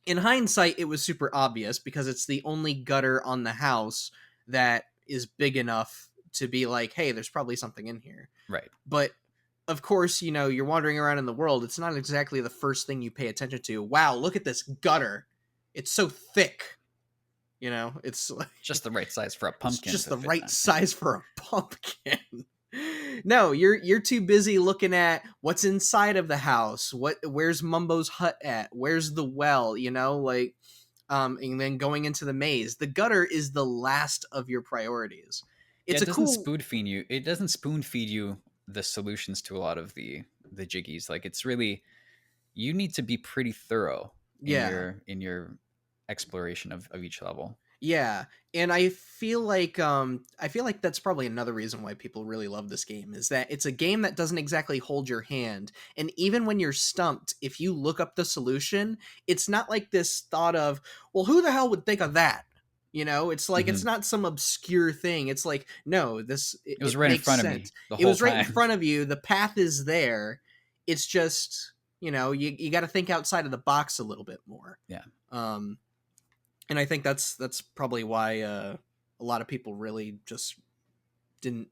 in hindsight, it was super obvious because it's the only gutter on the house that is big enough to be like, "Hey, there's probably something in here." Right. But of course, you're wandering around in the world. It's not exactly the first thing you pay attention to. Wow, look at this gutter. It's so thick. It's like Just the right size for a it's pumpkin just to the fit right on. Yeah. size for a pumpkin. No, you're too busy looking at what's inside of the house. Where's Mumbo's hut at? Where's the well? And then going into the maze. The gutter is the last of your priorities. Yeah, It's it a doesn't cool spoon feed you. It doesn't spoon feed you the solutions to a lot of the jiggies. Like it's really you need to be pretty thorough yeah. in your exploration of each level. Yeah, and I feel like that's probably another reason why people really love this game is that it's a game that doesn't exactly hold your hand. And even when you're stumped, if you look up the solution, it's not like this thought of, well, who the hell would think of that? It's like it's Hmm. not some obscure thing. It's like, no, It was it right in makes front of me sense. the It whole was right in time. front of you. The path is there. It's just, you got to think outside of the box a little bit more. Yeah. Um and I think that's probably why a lot of people really just didn't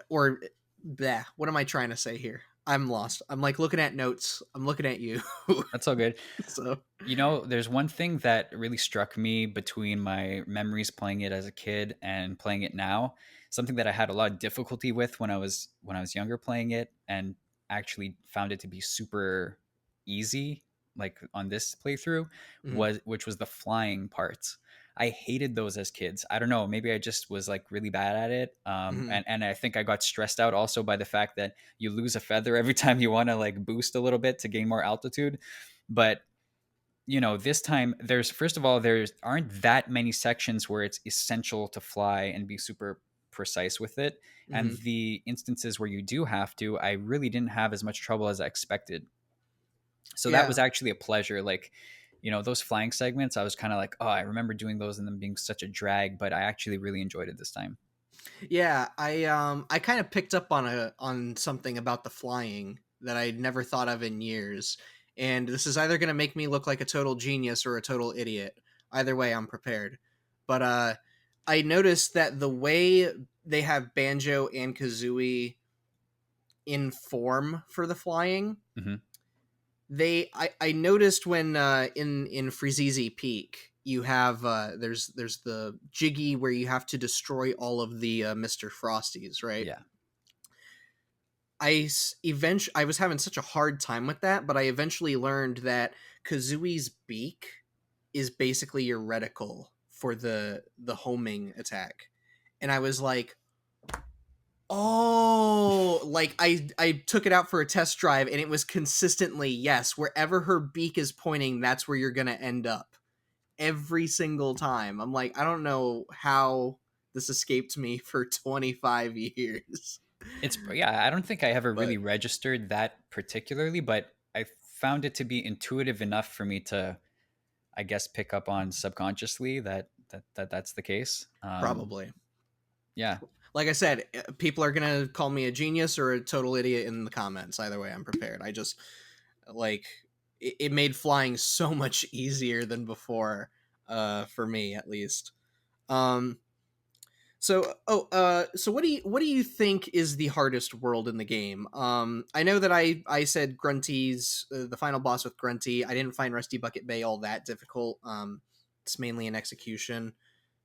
or bleh, what am I trying to say here? I'm lost. I'm like looking at notes. I'm looking at you. That's all good. So You know, there's one thing that really struck me between my memories playing it as a kid and playing it now. Something that I had a lot of difficulty with when I was younger playing it, and actually found it to be super easy, like on this playthrough, mhm, which was the flying parts. I hated those as kids. I don't know, maybe I just was like really bad at it. mhm. And I think I got stressed out also by the fact that you lose a feather every time you want to like boost a little bit to gain more altitude. But this time there's first of all there aren't that many sections where it's essential to fly and be super precise with it, and Mhm. the instances where you do have to, I really didn't have as much trouble as I expected. So that was Yeah. actually a pleasure. Like, those flying segments, I was kind of like, oh, I remember doing those and them being such a drag, but I actually really enjoyed it this time. Yeah, I kind of picked up on something about the flying that I'd never thought of in years. And this is either going to make me look like a total genius or a total idiot. Either way, I'm prepared. But I noticed that the way they have Banjo and Kazooie in form for the flying, Hmm. I noticed when in Frizizi Peak you have there's the Jiggy where you have to destroy all of the Mr. Frosties, right? Yeah. Eventually I was having such a hard time with that, but I eventually learned that Kazooie's beak is basically your reticle for the homing attack, and I was like, Oh, like I took it out for a test drive and it was consistently yes, wherever her beak is pointing, that's where you're gonna end up every single time. I'm like, I don't know how this escaped me for 25 years. It's yeah, I don't think I ever But really registered that particularly, but I found it to be intuitive enough for me to, I guess, pick up on subconsciously that's the case. probably. Yeah, Like I said, people are going to call me a genius or a total idiot in the comments. Either way, I'm prepared. I just like it made flying so much easier than before for me at least. Um so what do you think is the hardest world in the game? I know that I said Grunty's the final boss with Grunty. I didn't find Rusty Bucket Bay all that difficult. It's mainly an execution.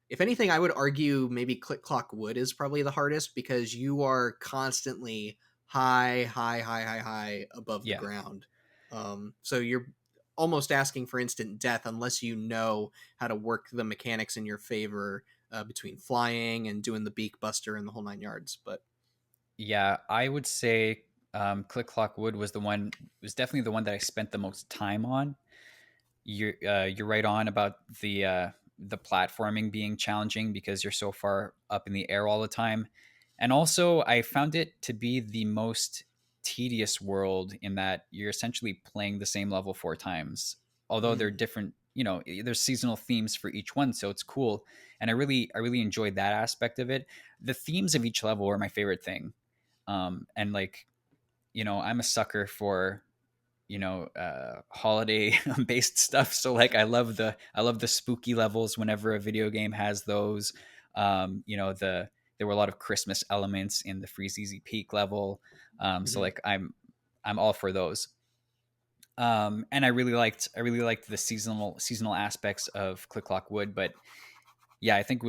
If anything, I would argue maybe Click Clock Wood is probably the hardest because you are constantly high above the yeah. ground. So you're almost asking for instant death unless you know how to work the mechanics in your favor between flying and doing the beak buster and the whole nine yards. But Yeah, I would say Click Clock Wood was definitely the one that I spent the most time on. You're right on about the platforming being challenging because you're so far up in the air all the time, and also I found it to be the most tedious world in that you're essentially playing the same level four times. Although they're mm, different, there's seasonal themes for each one, so it's cool, and I really enjoyed that aspect of it. The themes of each level were my favorite thing, and like I'm a sucker for holiday based stuff, so like I love the spooky levels whenever a video game has those. There were a lot of Christmas elements in the Freeze Easy Peak level, so mhm, like I'm all for those. And I really liked the seasonal aspects of Click Clock Wood, but yeah, I think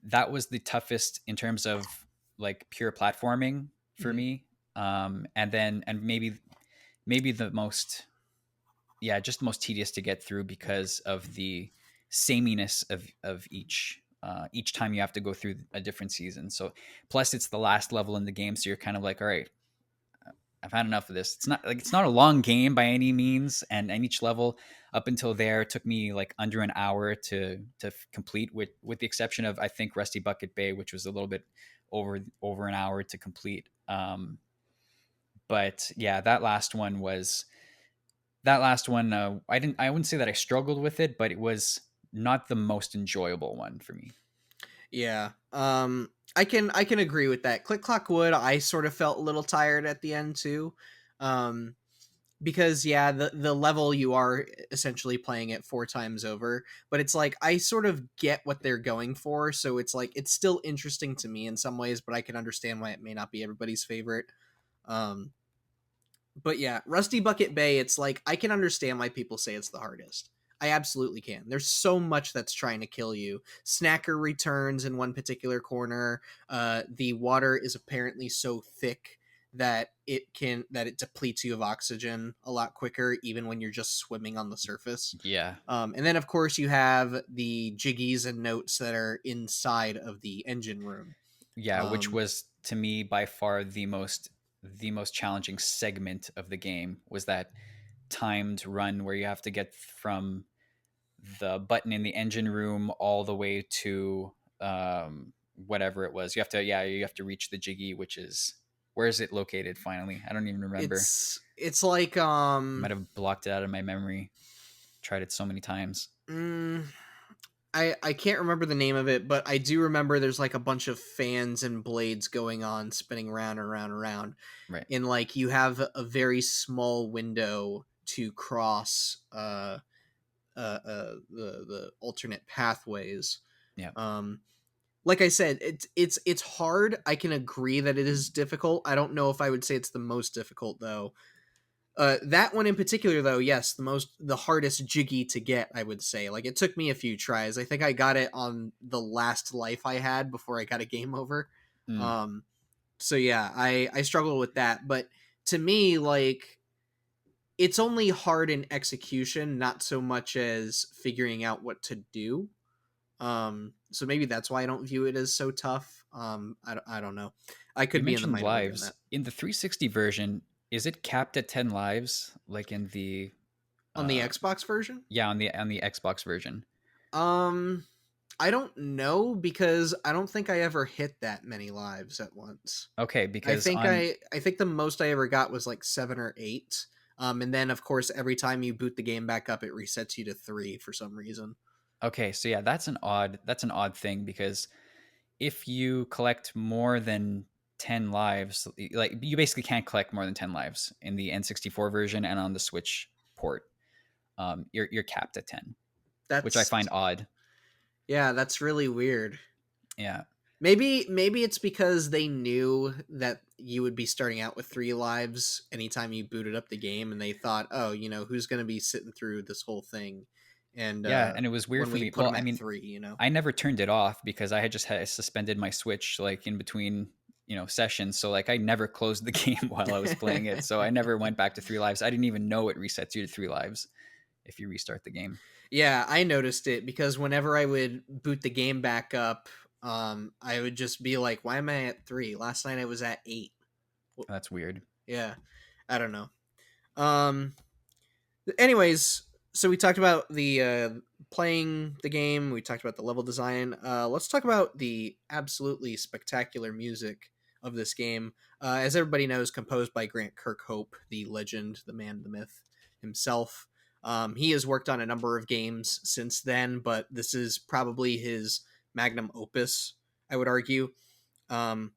that was the toughest in terms of like pure platforming for mhm, me. And maybe the most, yeah, just the most tedious to get through because of the sameness of each time you have to go through a different season. So plus it's the last level in the game, so you're kind of like, all right, I've had enough of this. It's not a long game by any means, and each level up until there took me like under an hour to complete, with the exception of I think Rusty Bucket Bay, which was a little bit over an hour to complete. But yeah, that last one, I wouldn't say that I struggled with it, but it was not the most enjoyable one for me. yeah. I can agree with that. Click Clock Wood, I sort of felt a little tired at the end too. Um, because yeah, the level you are essentially playing it four times over, but it's like I sort of get what they're going for, so it's like it's still interesting to me in some ways, but I can understand why it may not be everybody's favorite. um but yeah, Rusty Bucket Bay, it's like I can understand why people say it's the hardest. I absolutely can. There's so much that's trying to kill you. Snacker returns in one particular corner. The water is apparently so thick that it depletes you of oxygen a lot quicker, even when you're just swimming on the surface. Yeah, And then, of course, you have the jiggies and notes that are inside of the engine room. yeah, which Um, was to me by far the most challenging segment of the game, was that timed run where you have to get from the button in the engine room all the way to whatever it was. You have to reach the jiggy, which is, where is it located finally? I don't even remember. it's like I might have blocked it out of my memory. Tried it so many times. mm, I can't remember the name of it, but I do remember there's like a bunch of fans and blades going on, spinning around and around and around, Right. and like you have a very small window to cross the alternate pathways. Yeah. Um, like I said, it's hard. I can agree that it is difficult. I don't know if I would say it's the most difficult though. That one in particular, though, yes, the hardest jiggy to get, I would say. Like, it took me a few tries. I think I got it on the last life I had before I got a game over. Mm. Um, so yeah, I struggle with that. But to me, like, it's only hard in execution, not so much as figuring out what to do. So maybe that's why I don't view it as so tough. I don't know. I You could be in the mentioned minority on lives that. in the 360 version. Is it capped at 10 lives like in the On the uh Xbox version, yeah, on the Xbox version? um, I don't know because I don't think I ever hit that many lives at once. Okay, because on I think the most I ever got was like 7 or 8. And then of course every time you boot the game back up, it resets you to 3 for some reason. okay, so yeah, that's an odd thing because if you collect more than 10 lives, like you basically can't collect more than 10 lives in the N64 version and on the Switch port. You're capped at 10, which I That's find odd. Yeah, that's really weird. Yeah. Maybe it's because they knew that you would be starting out with 3 lives anytime you booted up the game, and they thought, oh, who's going to be sitting through this whole thing, and Yeah, and it was weird when for we me. put Well, them I at mean, 3. I never turned it off because I had just had suspended my Switch like in between, sessions. So like I never closed the game while I was playing it. So I never went back to 3 lives. I didn't even know it resets you to 3 lives if you restart the game. Yeah, I noticed it because whenever I would boot the game back up, I would just be like, why am I at 3? Last night I was at 8. That's weird. Yeah, I don't know. Um, Anyways, so we talked about the playing the game. We talked about the level design. Let's talk about the absolutely spectacular music of this game. As everybody knows, composed by Grant Kirkhope, the legend, the man, the myth himself. He has worked on a number of games since then, but this is probably his magnum opus, I would argue. Um,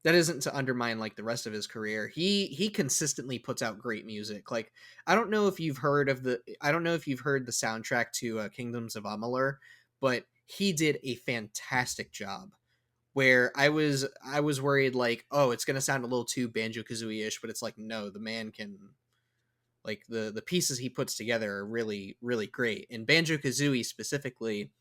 that isn't to undermine like the rest of his career. He consistently puts out great music. Like I don't know if you've heard the soundtrack to Kingdoms of Amalur, but he did a fantastic job. Where I was worried like, oh, it's gonna sound a little too Banjo-Kazooie ish, but it's like, no, the man can, like, the pieces he puts together are really really great. And Banjo-Kazooie specifically,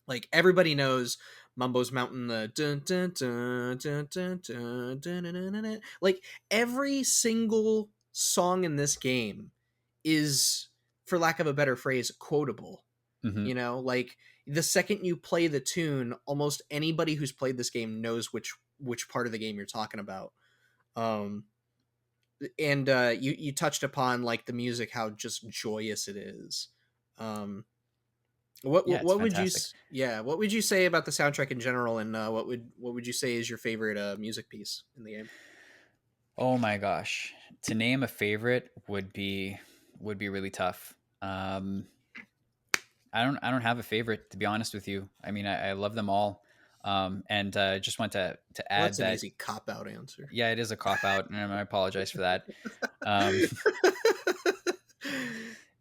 like, everybody knows Mumbo's Mountain, the dun dun dun dun dun dun dun dun dun dun dun. Like, every single song in this game is, for lack of a better phrase, quotable. Hmm. Like, the second you play the tune, almost anybody who's played this game knows which part of the game you're talking about. Um, and you touched upon like the music, how just joyous it is. Um, Yeah, it's what would fantastic. yeah, what would you say about the soundtrack in general, and what would you say is your favorite music piece in the game? Oh my gosh. To name a favorite would be really tough. I don't have a favorite, to be honest with you. I mean, I love them all. And just want to Well, add that's an that easy cop out answer. yeah, it is a cop out, and I apologize for that. Um,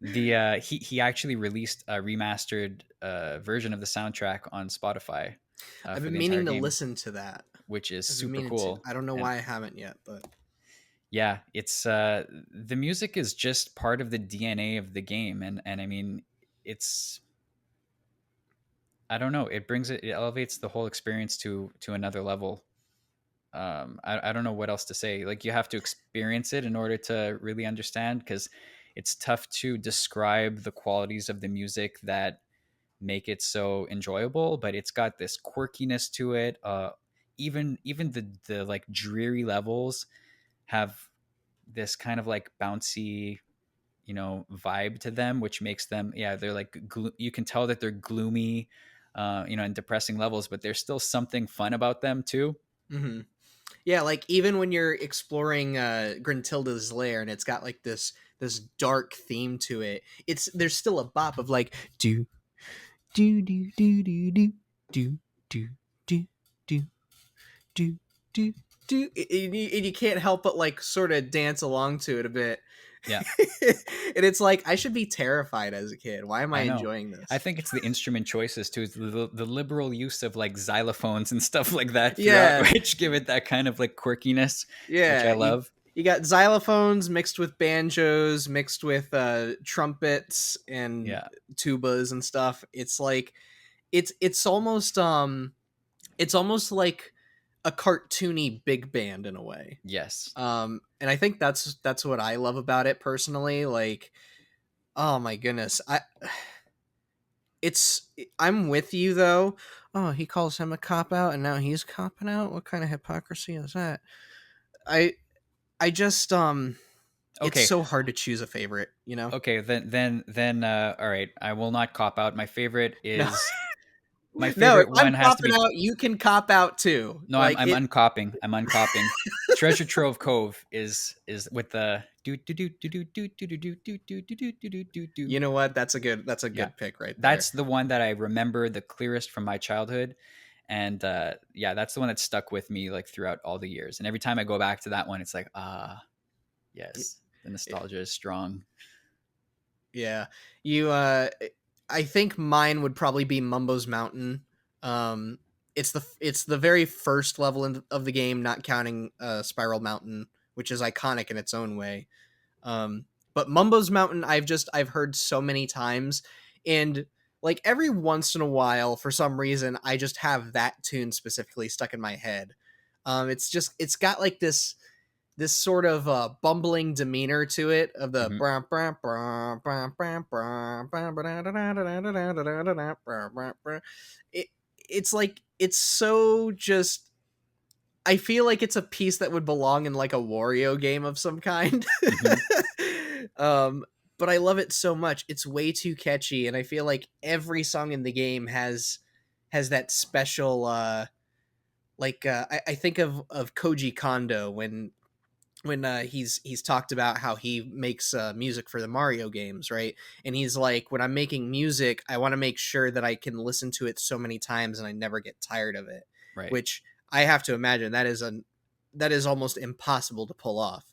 the he actually released a remastered version of the soundtrack on Spotify I've for been the entire meaning to game, listen to that. which is I've been super meaning to. cool. I don't know And why I haven't yet, but yeah, it's the music is just part of the DNA of the game, and I mean, it's I don't know, it elevates the whole experience to another level. I don't know what else to say. Like you have to experience it in order to really understand because it's tough to describe the qualities of the music that make it so enjoyable, but it's got this quirkiness to it. Even the like dreary levels have this kind of like bouncy, vibe to them, which makes them, yeah, they're like you can tell that they're gloomy, and depressing levels, but there's still something fun about them too. hmm yeah, like even when you're exploring Gruntilda's lair, and it's got like this dark theme to it, there's still a bop of like do do do do do do do do do do do do do, and you can't help but like sort of dance along to it a bit. Yeah, And it's like, I should be terrified as a kid. Why am I I know. enjoying I this? think it's the instrument choices too. It's the liberal use of like xylophones and stuff like that throughout, Yeah, which give it that kind of like quirkiness, which I yeah. love. You got xylophones mixed with banjos, mixed with trumpets and Yeah. tubas and stuff. It's like it's it's almost like a cartoony big band in a way. Yes. And I think that's what I love about it personally. Like, oh my goodness, it's I'm with you though. Oh, he calls him a cop out, and now he's copping out. What kind of hypocrisy is that? I I just it's Okay, so hard to choose a favorite. You know? okay, then all right, I will not cop out. No, My no. If favorite I'm one has to copping be. out, you can cop out too. No, Like I'm it. uncopping. I'm uncopping. Treasure Trove Cove is with the do do do do do do do do do do do do do do do. You know what? That's a Yeah, good pick right there. that's the one that I remember the clearest from my childhood, and yeah, that's the one that stuck with me like throughout all the years. And every time I go back to that one, it's like yes, the nostalgia is strong. Yeah. You I think mine would probably be Mumbo's Mountain. Um it's the very first level of the game, not counting Spiral Mountain, which is iconic in its own way. But Mumbo's Mountain I've heard so many times, and like every once in a while for some reason I just have that tune specifically stuck in my head. It's got like this sort of bumbling demeanor to it of the Hmm. it, it's like it's so just I feel like it's a piece that would belong in like a Wario game of some kind. Hmm. um but I love it so much. It's way too catchy, and I feel like every song in the game has that special I think of Koji Kondo when he's talked about how he makes music for the Mario games, right? And he's like, when I'm making music, I want to make sure that I can listen to it so many times and I never get tired of it. Right. Which I have to imagine that is almost impossible to pull off.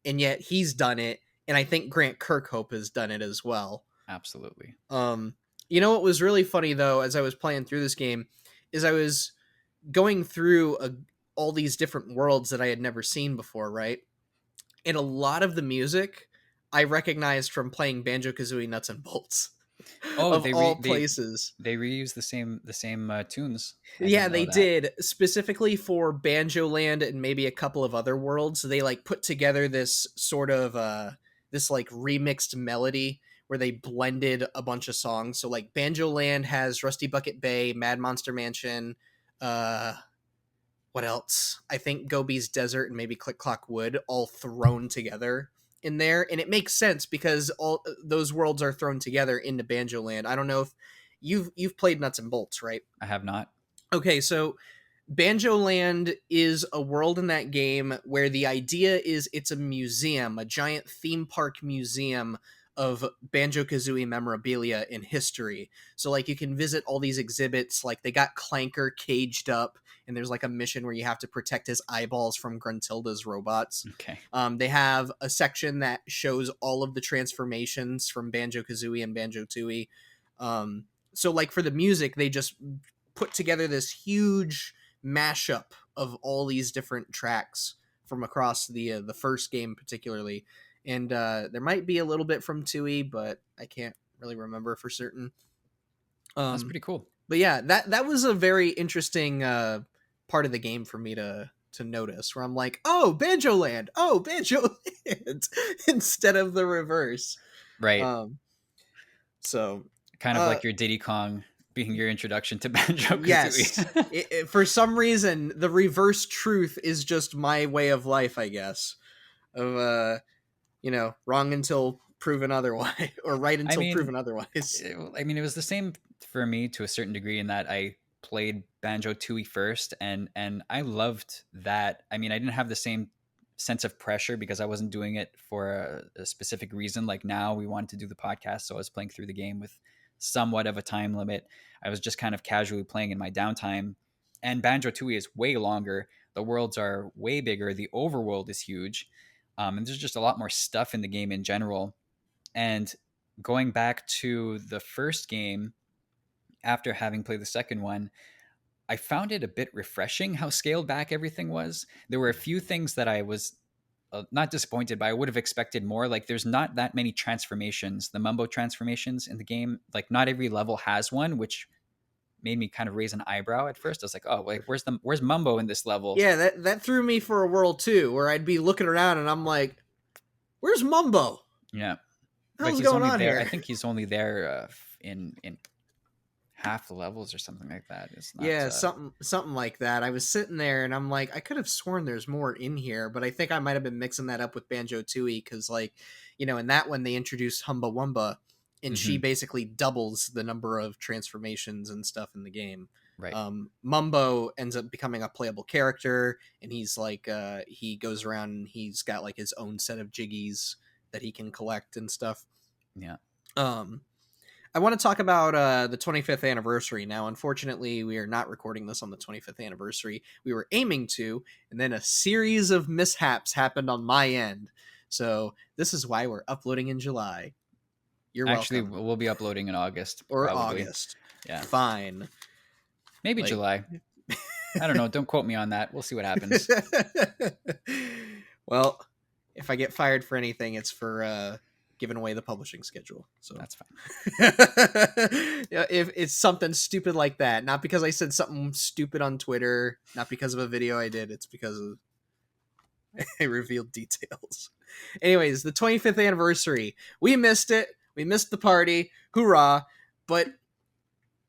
And yet he's done it, and I think Grant Kirkhope has done it as well. Absolutely. Um, you know what was really funny though, as I was playing through this game, is I was going through all these different worlds that I had never seen before, right? And a lot of the music I recognized from playing Banjo-Kazooie Nuts and Bolts Oh, of all places. they reuse the same tunes. I Yeah, didn't know they that. did, specifically for Banjo Land and maybe a couple of other worlds. They like put together this sort of this like remixed melody where they blended a bunch of songs. So like Banjo Land has Rusty Bucket Bay, Mad Monster Mansion, uh what else? I think Gobi's Desert and maybe Click Clock Wood all thrown together in there, and it makes sense because all those worlds are thrown together into Banjo Land. I don't know if you've played Nuts and Bolts, right? I have not. Okay, so Banjo Land is a world in that game where the idea is it's a museum, a giant theme park museum of Banjo Kazooie memorabilia in history. So, like, you can visit all these exhibits. Like, they got Clanker caged up, and there's like a mission where you have to protect his eyeballs from Gruntilda's robots. Okay. They have a section that shows all of the transformations from Banjo Kazooie and Banjo Tooie. So, like, for the music, they just put together this huge mashup of all these different tracks from across the first game particularly, and there might be a little bit from Tui, but I can't really remember for certain. That's um pretty cool. but yeah, that was a very interesting part of the game for me to notice, where I'm like, oh, Banjo Land, oh, Banjo Land, instead of the reverse. Right. um so Kind of uh like your Diddy Kong being your introduction to Banjo Yes. Kazooie. For some reason, the reverse truth is just my way of life, I guess. Of wrong until proven otherwise, or right I until mean, proven otherwise. it was the same for me to a certain degree in that I played Banjo Tooie first, and I loved that. I mean, I didn't have the same sense of pressure because I wasn't doing it for a specific reason. Like now, we wanted to do the podcast, so I was playing through the game with somewhat of a time limit. I was just kind of casually playing in my downtime. And Banjo Tooie is way longer. The worlds are way bigger. The overworld is huge, and there's just a lot more stuff in the game in general. And going back to the first game, after having played the second one, I found it a bit refreshing how scaled back everything was. There were a few things that I was not disappointed by. I would have expected more. Like, there's not that many transformations, the Mumbo transformations in the game. Like, not every level has one, which made me kind of raise an eyebrow at first. I was like, oh, like where's Mumbo in this level? Yeah, that threw me for a whirl too, where I'd be looking around and I'm like, "Where's Mumbo? Yeah, What the but hell's he's going only on there. I here?" think he's only there in half the levels or something like that. It's not. Yeah, something like that. I was sitting there and I'm like, I could have sworn there's more in here, but I think I might have been mixing that up with Banjo-Tooie because, like, in that one they introduced Humba Wumba, and she Mhm. basically doubles the number of transformations and stuff in the game. Right. Mumbo ends up becoming a playable character, and he's like, he goes around and he's got like his own set of jiggies that he can collect and stuff. Yeah. Um, I want to talk about the 25th anniversary. Now, unfortunately, we are not recording this on the 25th anniversary. We were aiming to, and then a series of mishaps happened on my end. So this is why we're uploading in July. You're Actually, welcome. we'll be uploading in August, Or probably. August. Yeah. Fine. Maybe Like... July. I don't know. Don't quote me on that. We'll see what happens. Well, if I get fired for anything, it's for giving away the publishing schedule. So That's fine. Yeah, if it's something stupid like that, not because I said something stupid on Twitter, not because of a video I did, it's because of I revealed details. Anyways, the 25th anniversary. We missed it. We missed the party. Hoorah. But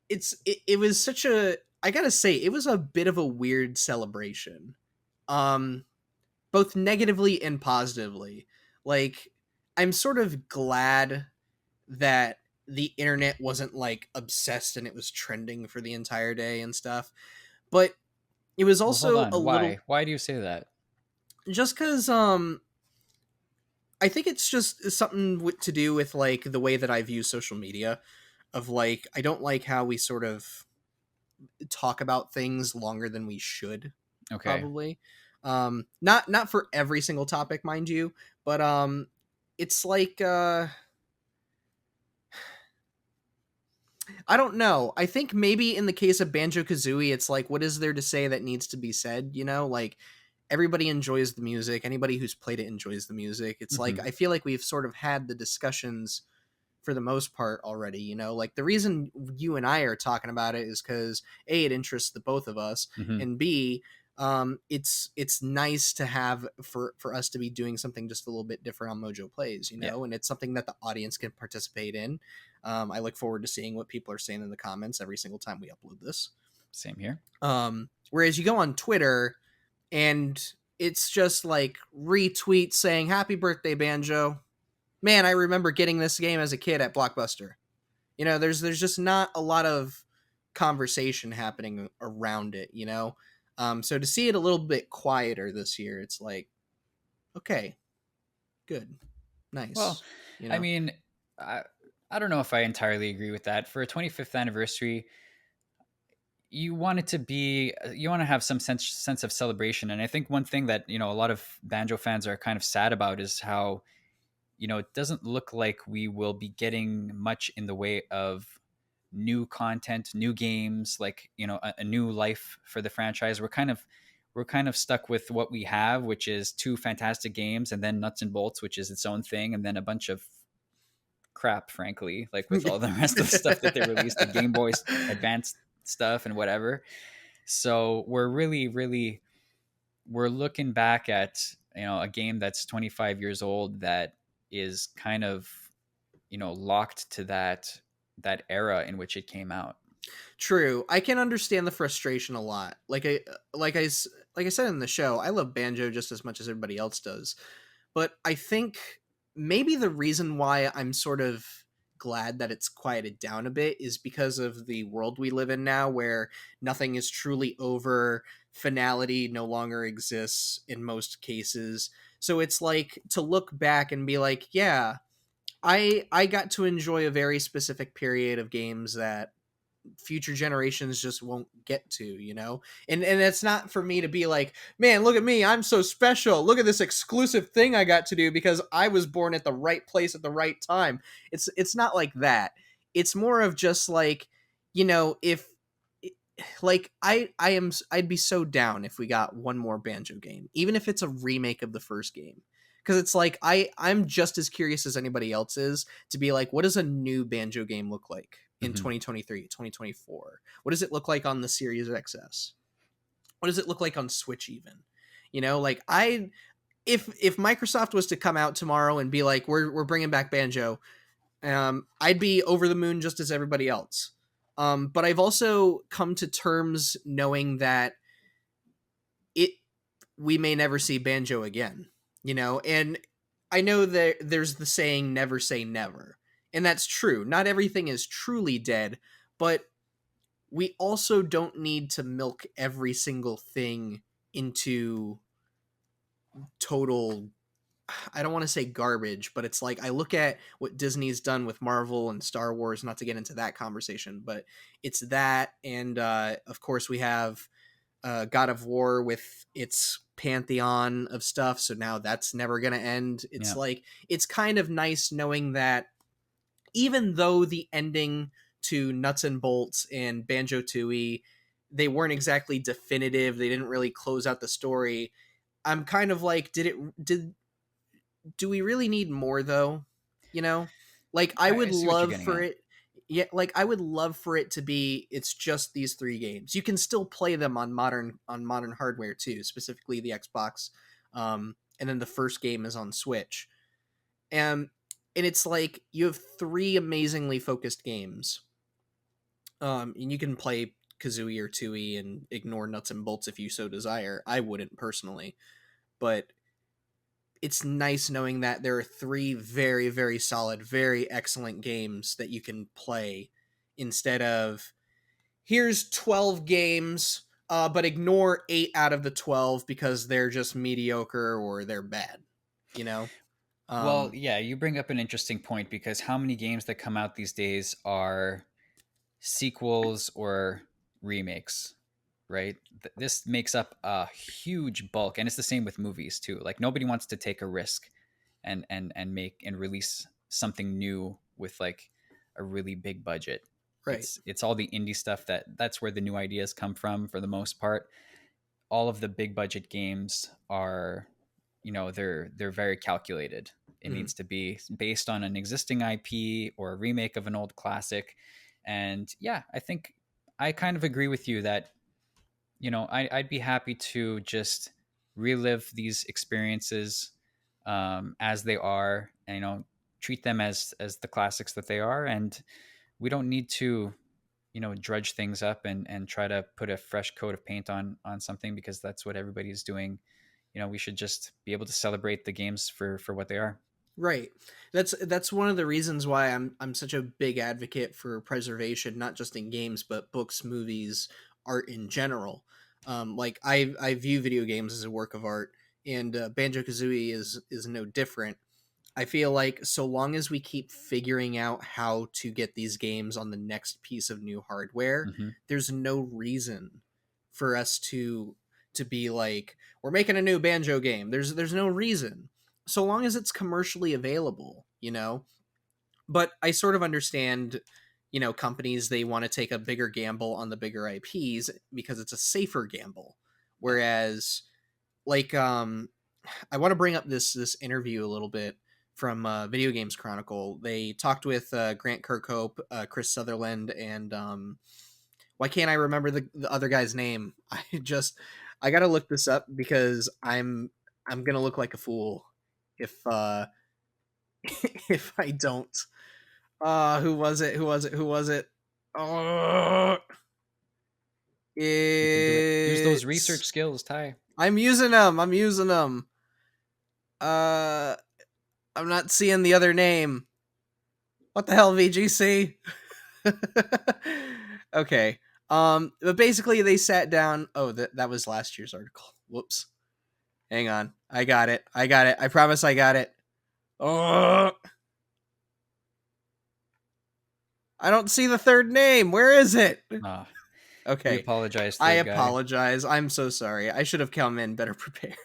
it was such a, I gotta say, it was a bit of a weird celebration. Both negatively and positively. Like, I'm sort of glad that the internet wasn't like obsessed and it was trending for the entire day and stuff. But it was Well, hold also a on. little, Why do you say that? just because I think it's just something to do with like the way that I view social media, of like, I don't like how we sort of talk about things longer than we should, Okay. probably. Not for every single topic, mind you, but it's like I don't know. I think maybe in the case of Banjo-Kazooie, it's like, what is there to say that needs to be said? Like, everybody enjoys the music. Anybody who's played it enjoys the music. It's like, Mm-hmm. I feel like we've sort of had the discussions for the most part already. Like, the reason you and I are talking about it is because A, it interests the both of us, Mm-hmm. and B, it's nice to have for us to be doing something just a little bit different on Mojo Plays, Yeah. and it's something that the audience can participate in. I look forward to seeing what people are saying in the comments every single time we upload this. Same here. Whereas you go on Twitter and it's just like retweets saying happy birthday, Banjo. Man, I remember getting this game as a kid at Blockbuster. There's just not a lot of conversation happening around it, so to see it a little bit quieter this year, it's like, okay, good, Well, nice. I mean, I, I don't know if I entirely agree with that. For a 25th anniversary, you want it to be, you want to have some sense of celebration. And I think one thing that, a lot of banjo fans are kind of sad about is how, it doesn't look like we will be getting much in the way of new content, new games, like, a new life for the franchise. We're kind of stuck with what we have, which is two fantastic games, and then Nuts and Bolts, which is its own thing, and then a bunch of crap, frankly, like with all the rest of the stuff that they released, the Game Boy Advanced stuff and whatever. So we're really, really, we're looking back at, a game that's 25 years old that is kind of, locked to that era in which it came out. True. I can understand the frustration a lot. Like I said in the show, I love Banjo just as much as everybody else does. But I think maybe the reason why I'm sort of glad that it's quieted down a bit is because of the world we live in now, where nothing is truly over, finality no longer exists in most cases. So it's like to look back and be like, yeah, I got to enjoy a very specific period of games that future generations just won't get to, and it's not for me to be like, man, look at me, I'm so special, look at this exclusive thing I got to do because I was born at the right place at the right time. It's not like that. It's more of just like, if like I'd be so down if we got one more Banjo game, even if it's a remake of the first game, because it's like I'm just as curious as anybody else is to be like, what does a new Banjo game look like in Mm-hmm. 2023, 2024? What does it look like on the Series XS? What does it look like on Switch even? Like, if Microsoft was to come out tomorrow and be like, we're bringing back Banjo, I'd be over the moon just as everybody else. But I've also come to terms knowing that it we may never see Banjo again, you know? And I know that there's the saying never say never. And that's true. Not everything is truly dead, but we also don't need to milk every single thing into total, I don't want to say garbage, but it's like I look at what Disney's done with Marvel and Star Wars, not to get into that conversation, but it's that. And of course, we have God of War with its pantheon of stuff. So now that's never going to end. It's Yeah. like, it's kind of nice knowing that even though the ending to Nuts and Bolts and Banjo-Tooie, they weren't exactly definitive, they didn't really close out the story. I'm kind of like, do we really need more though? You know, like I would I see what you're love getting for at. it. Yeah, like I would love for it to be it's just these three games. You can still play them on modern hardware too, specifically the Xbox. And then the first game is on Switch. And it's like you have three amazingly focused games. And you can play Kazooie or Tooie and ignore Nuts and Bolts if you so desire. I wouldn't personally, but it's nice knowing that there are three very, very solid, very excellent games that you can play instead of here's 12 games, but ignore 8 out of the 12 because they're just mediocre or they're bad, you know? Well, Um, yeah, you bring up an interesting point because how many games that come out these days are sequels or remakes, right? This makes up a huge bulk, and it's the same with movies too. Like nobody wants to take a risk and make and release something new with like a really big budget. right. It's all the indie stuff that's where the new ideas come from for the most part. All of the big budget games are, they're very calculated. It Mhm. needs to be based on an existing IP or a remake of an old classic. And yeah, I think I kind of agree with you that, I'd be happy to just relive these experiences as they are, and, treat them as the classics that they are. And we don't need to, drudge things up and try to put a fresh coat of paint on something because that's what everybody's doing. We should just be able to celebrate the games for what they are. Right. That's one of the reasons why I'm such a big advocate for preservation, not just in games, but books, movies, art in general. Like I view video games as a work of art, and Banjo Kazooie is no different. I feel like so long as we keep figuring out how to get these games on the next piece of new hardware, Hmm. there's no reason for us to be like we're making a new Banjo game. There's no reason. So long as it's commercially available, you know. But I sort of understand, you know, companies they want to take a bigger gamble on the bigger IPs because it's a safer gamble. Yeah. Whereas like I want to bring up this interview a little bit from Video Games Chronicle. They talked with Grant Kirkhope, Chris Sutherland, and why can't I remember the other guy's name? I gotta look this up because I'm gonna look like a fool if if I don't. Who was it? Who was it? Who was it? Oh, You can do it. Use those it's research skills, Ty. I'm using them. I'm using them. Uh, I'm not seeing the other name. What the hell, VGC? Okay. But basically they sat down. Oh, that was last year's article. Whoops. Hang on. I got it. I got it. I promise I got it. Oh, I don't see the third name. Where is it? Ah, we Okay. apologize, I third guy. apologize. I'm so sorry. I should have come in better prepared.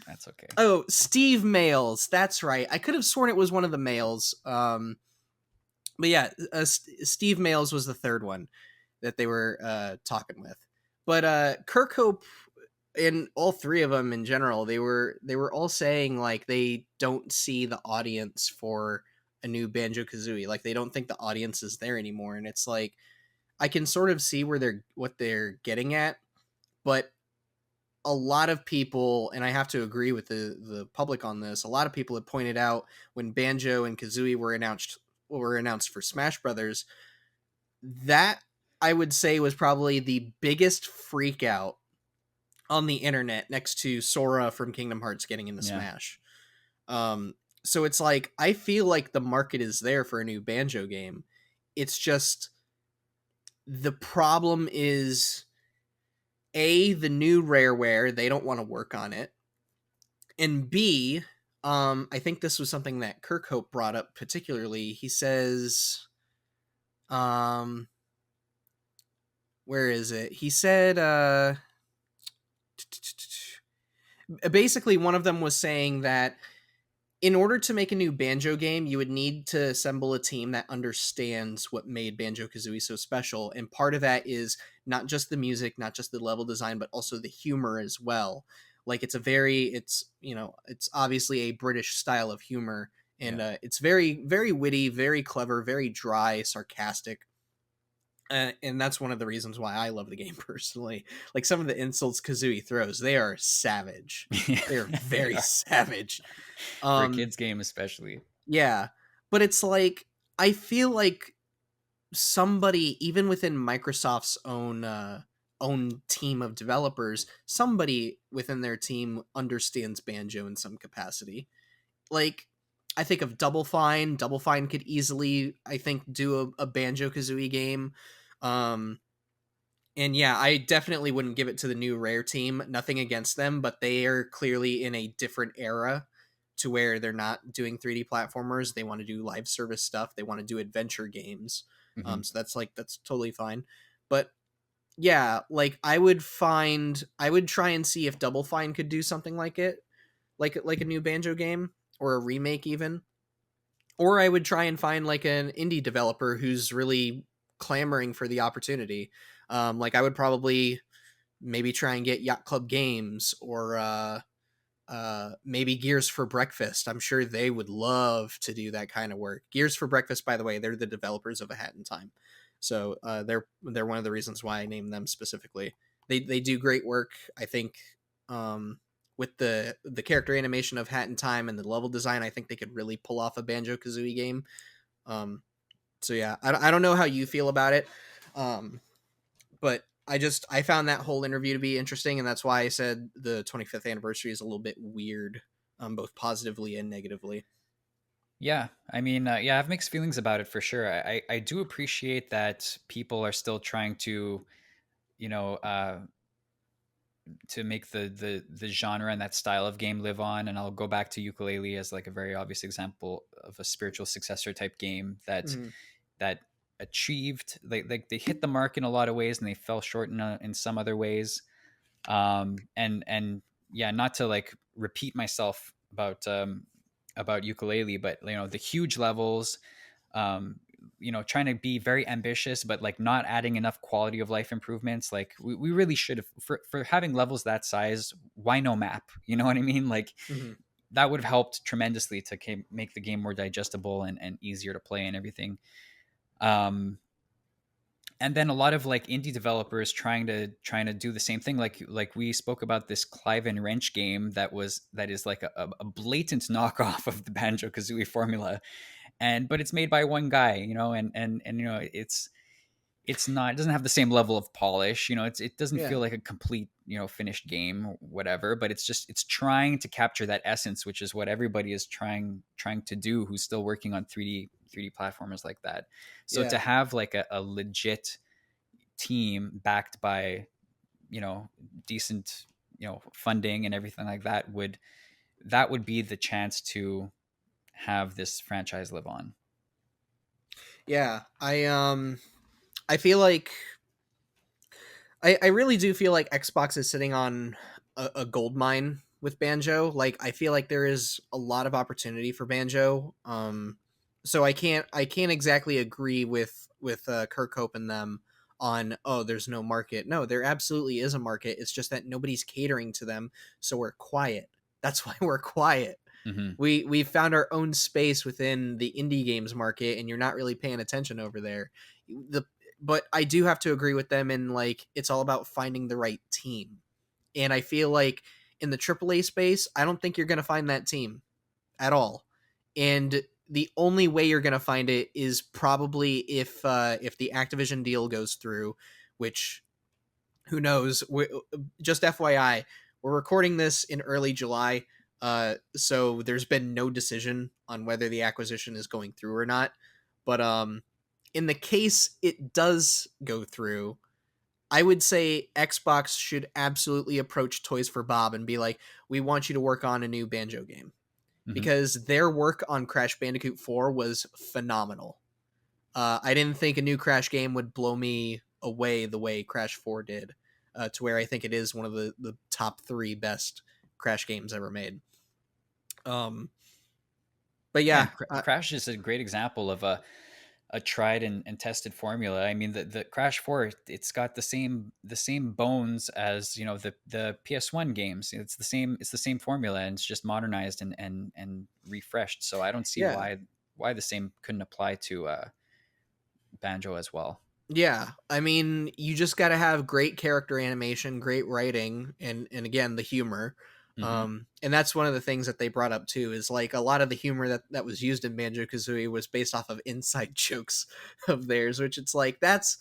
That's okay. Oh, Steve Males. That's right. I could have sworn it was one of the males. But yeah, Steve Males was the third one that they were talking with. But Kirkhope and all three of them in general, they were all saying like they don't see the audience for a new Banjo Kazooie. Like they don't think the audience is there anymore, and it's like I can sort of see what they're getting at, but a lot of people, and I have to agree with the public on this. A lot of people have pointed out when Banjo and Kazooie were announced for Smash Brothers that I would say was probably the biggest freak out on the internet next to Sora from Kingdom Hearts getting into Yeah. Smash. Um, so it's like, I feel like the market is there for a new Banjo game. It's just, the problem is, A, the new Rareware, they don't want to work on it. And B, I think this was something that Kirkhope brought up particularly. He says, um, where is it? He said, basically one of them was saying that in order to make a new Banjo game, you would need to assemble a team that understands what made Banjo-Kazooie so special. And part of that is not just the music, not just the level design, but also the humor as well. Like, it's obviously a British style of humor. And Yeah. it's very, very witty, very clever, very dry, sarcastic. And that's one of the reasons why I love the game personally. Like, some of the insults Kazooie throws, they are savage. They are They very are. savage. For a kids game especially. Yeah, but it's like, I feel like somebody, even within Microsoft's own team of developers, somebody within their team understands Banjo in some capacity. Like, I think of Double Fine. Double Fine could easily, I think, do a Banjo Kazooie game. Um, and yeah, I definitely wouldn't give it to the new Rare team. Nothing against them, but they are clearly in a different era to where they're not doing 3D platformers. They want to do live service stuff. They want to do adventure games. Mm-hmm. So that's totally fine. But yeah, like, I would try and see if Double Fine could do something like it, like a new Banjo game or a remake even. Or I would try and find like an indie developer who's really clamoring for the opportunity. Like, I would probably maybe try and get Yacht Club Games or maybe Gears for Breakfast. I'm sure they would love to do that kind of work. Gears for Breakfast, by the way, they're the developers of A Hat in Time, so they're one of the reasons why I named them specifically. They do great work, I think. With the character animation of Hat in Time and the level design, I think they could really pull off a Banjo Kazooie game. So yeah, I don't know how you feel about it. But I found that whole interview to be interesting, and that's why I said the 25th anniversary is a little bit weird, both positively and negatively. Yeah, I mean, yeah, I have mixed feelings about it for sure. I do appreciate that people are still trying to, you know, to make the genre and that style of game live on. And I'll go back to ukulele as like a very obvious example of a spiritual successor type game Mm-hmm. that achieved, like they hit the mark in a lot of ways and they fell short in some other ways. And yeah, not to like repeat myself about ukulele, but the huge levels, um trying to be very ambitious but like not adding enough quality of life improvements. Like we really should have, for having levels that size, why no map? You know what I mean? Like Mm-hmm. that would have helped tremendously to make the game more digestible and easier to play and everything. um and then a lot of like indie developers trying to do the same thing, like we spoke about this Clive and Wrench game that is like a blatant knockoff of the Banjo Kazooie formula, and but it's made by one guy, and it's not, it doesn't have the same level of polish. It doesn't Yeah, feel like a complete finished game or whatever, but it's trying to capture that essence, which is what everybody is trying to do who's still working on 3D platformers like that. So to yeah, have like a legit team backed by decent funding and everything like that would be the chance to have this franchise live on. yeah. I feel like I really do feel like Xbox is sitting on a gold mine with Banjo. Like, I feel like there is a lot of opportunity for Banjo. So I can't exactly agree with Kirkhope and them on, oh, there's no market. No, there absolutely is a market. It's just that nobody's catering to them, so we're quiet. That's why we're quiet. Mm-hmm. We've found our own space within the indie games market, and you're not really paying attention over there. The But I do have to agree with them in, like, it's all about finding the right team. And I feel like in the AAA space, I don't think you're going to find that team at all. And the only way you're gonna find it is probably if the Activision deal goes through, which who knows. Just FYI, we're recording this in early July, so there's been no decision on whether the acquisition is going through or not. But in the case it does go through, I would say Xbox should absolutely approach Toys for Bob and be like, "We want you to work on a new Banjo game," Hmm. because their work on Crash Bandicoot 4 was phenomenal. I didn't think a new Crash game would blow me away the way Crash 4 did, to where I think it is one of the top 3 best Crash games ever made. But Yeah, yeah, and Crash is a great example of a tried and tested formula. I mean, the Crash 4, it's got the same bones as, the PS1 games. It's the same formula, and it's just modernized and refreshed. So I don't see yeah, why the same couldn't apply to Banjo as well. yeah. I mean, you just got to have great character animation, great writing, and again the humor. Hmm. And that's one of the things that they brought up too, is like a lot of the humor that was used in Banjo-Kazooie was based off of inside jokes of theirs, which it's like that's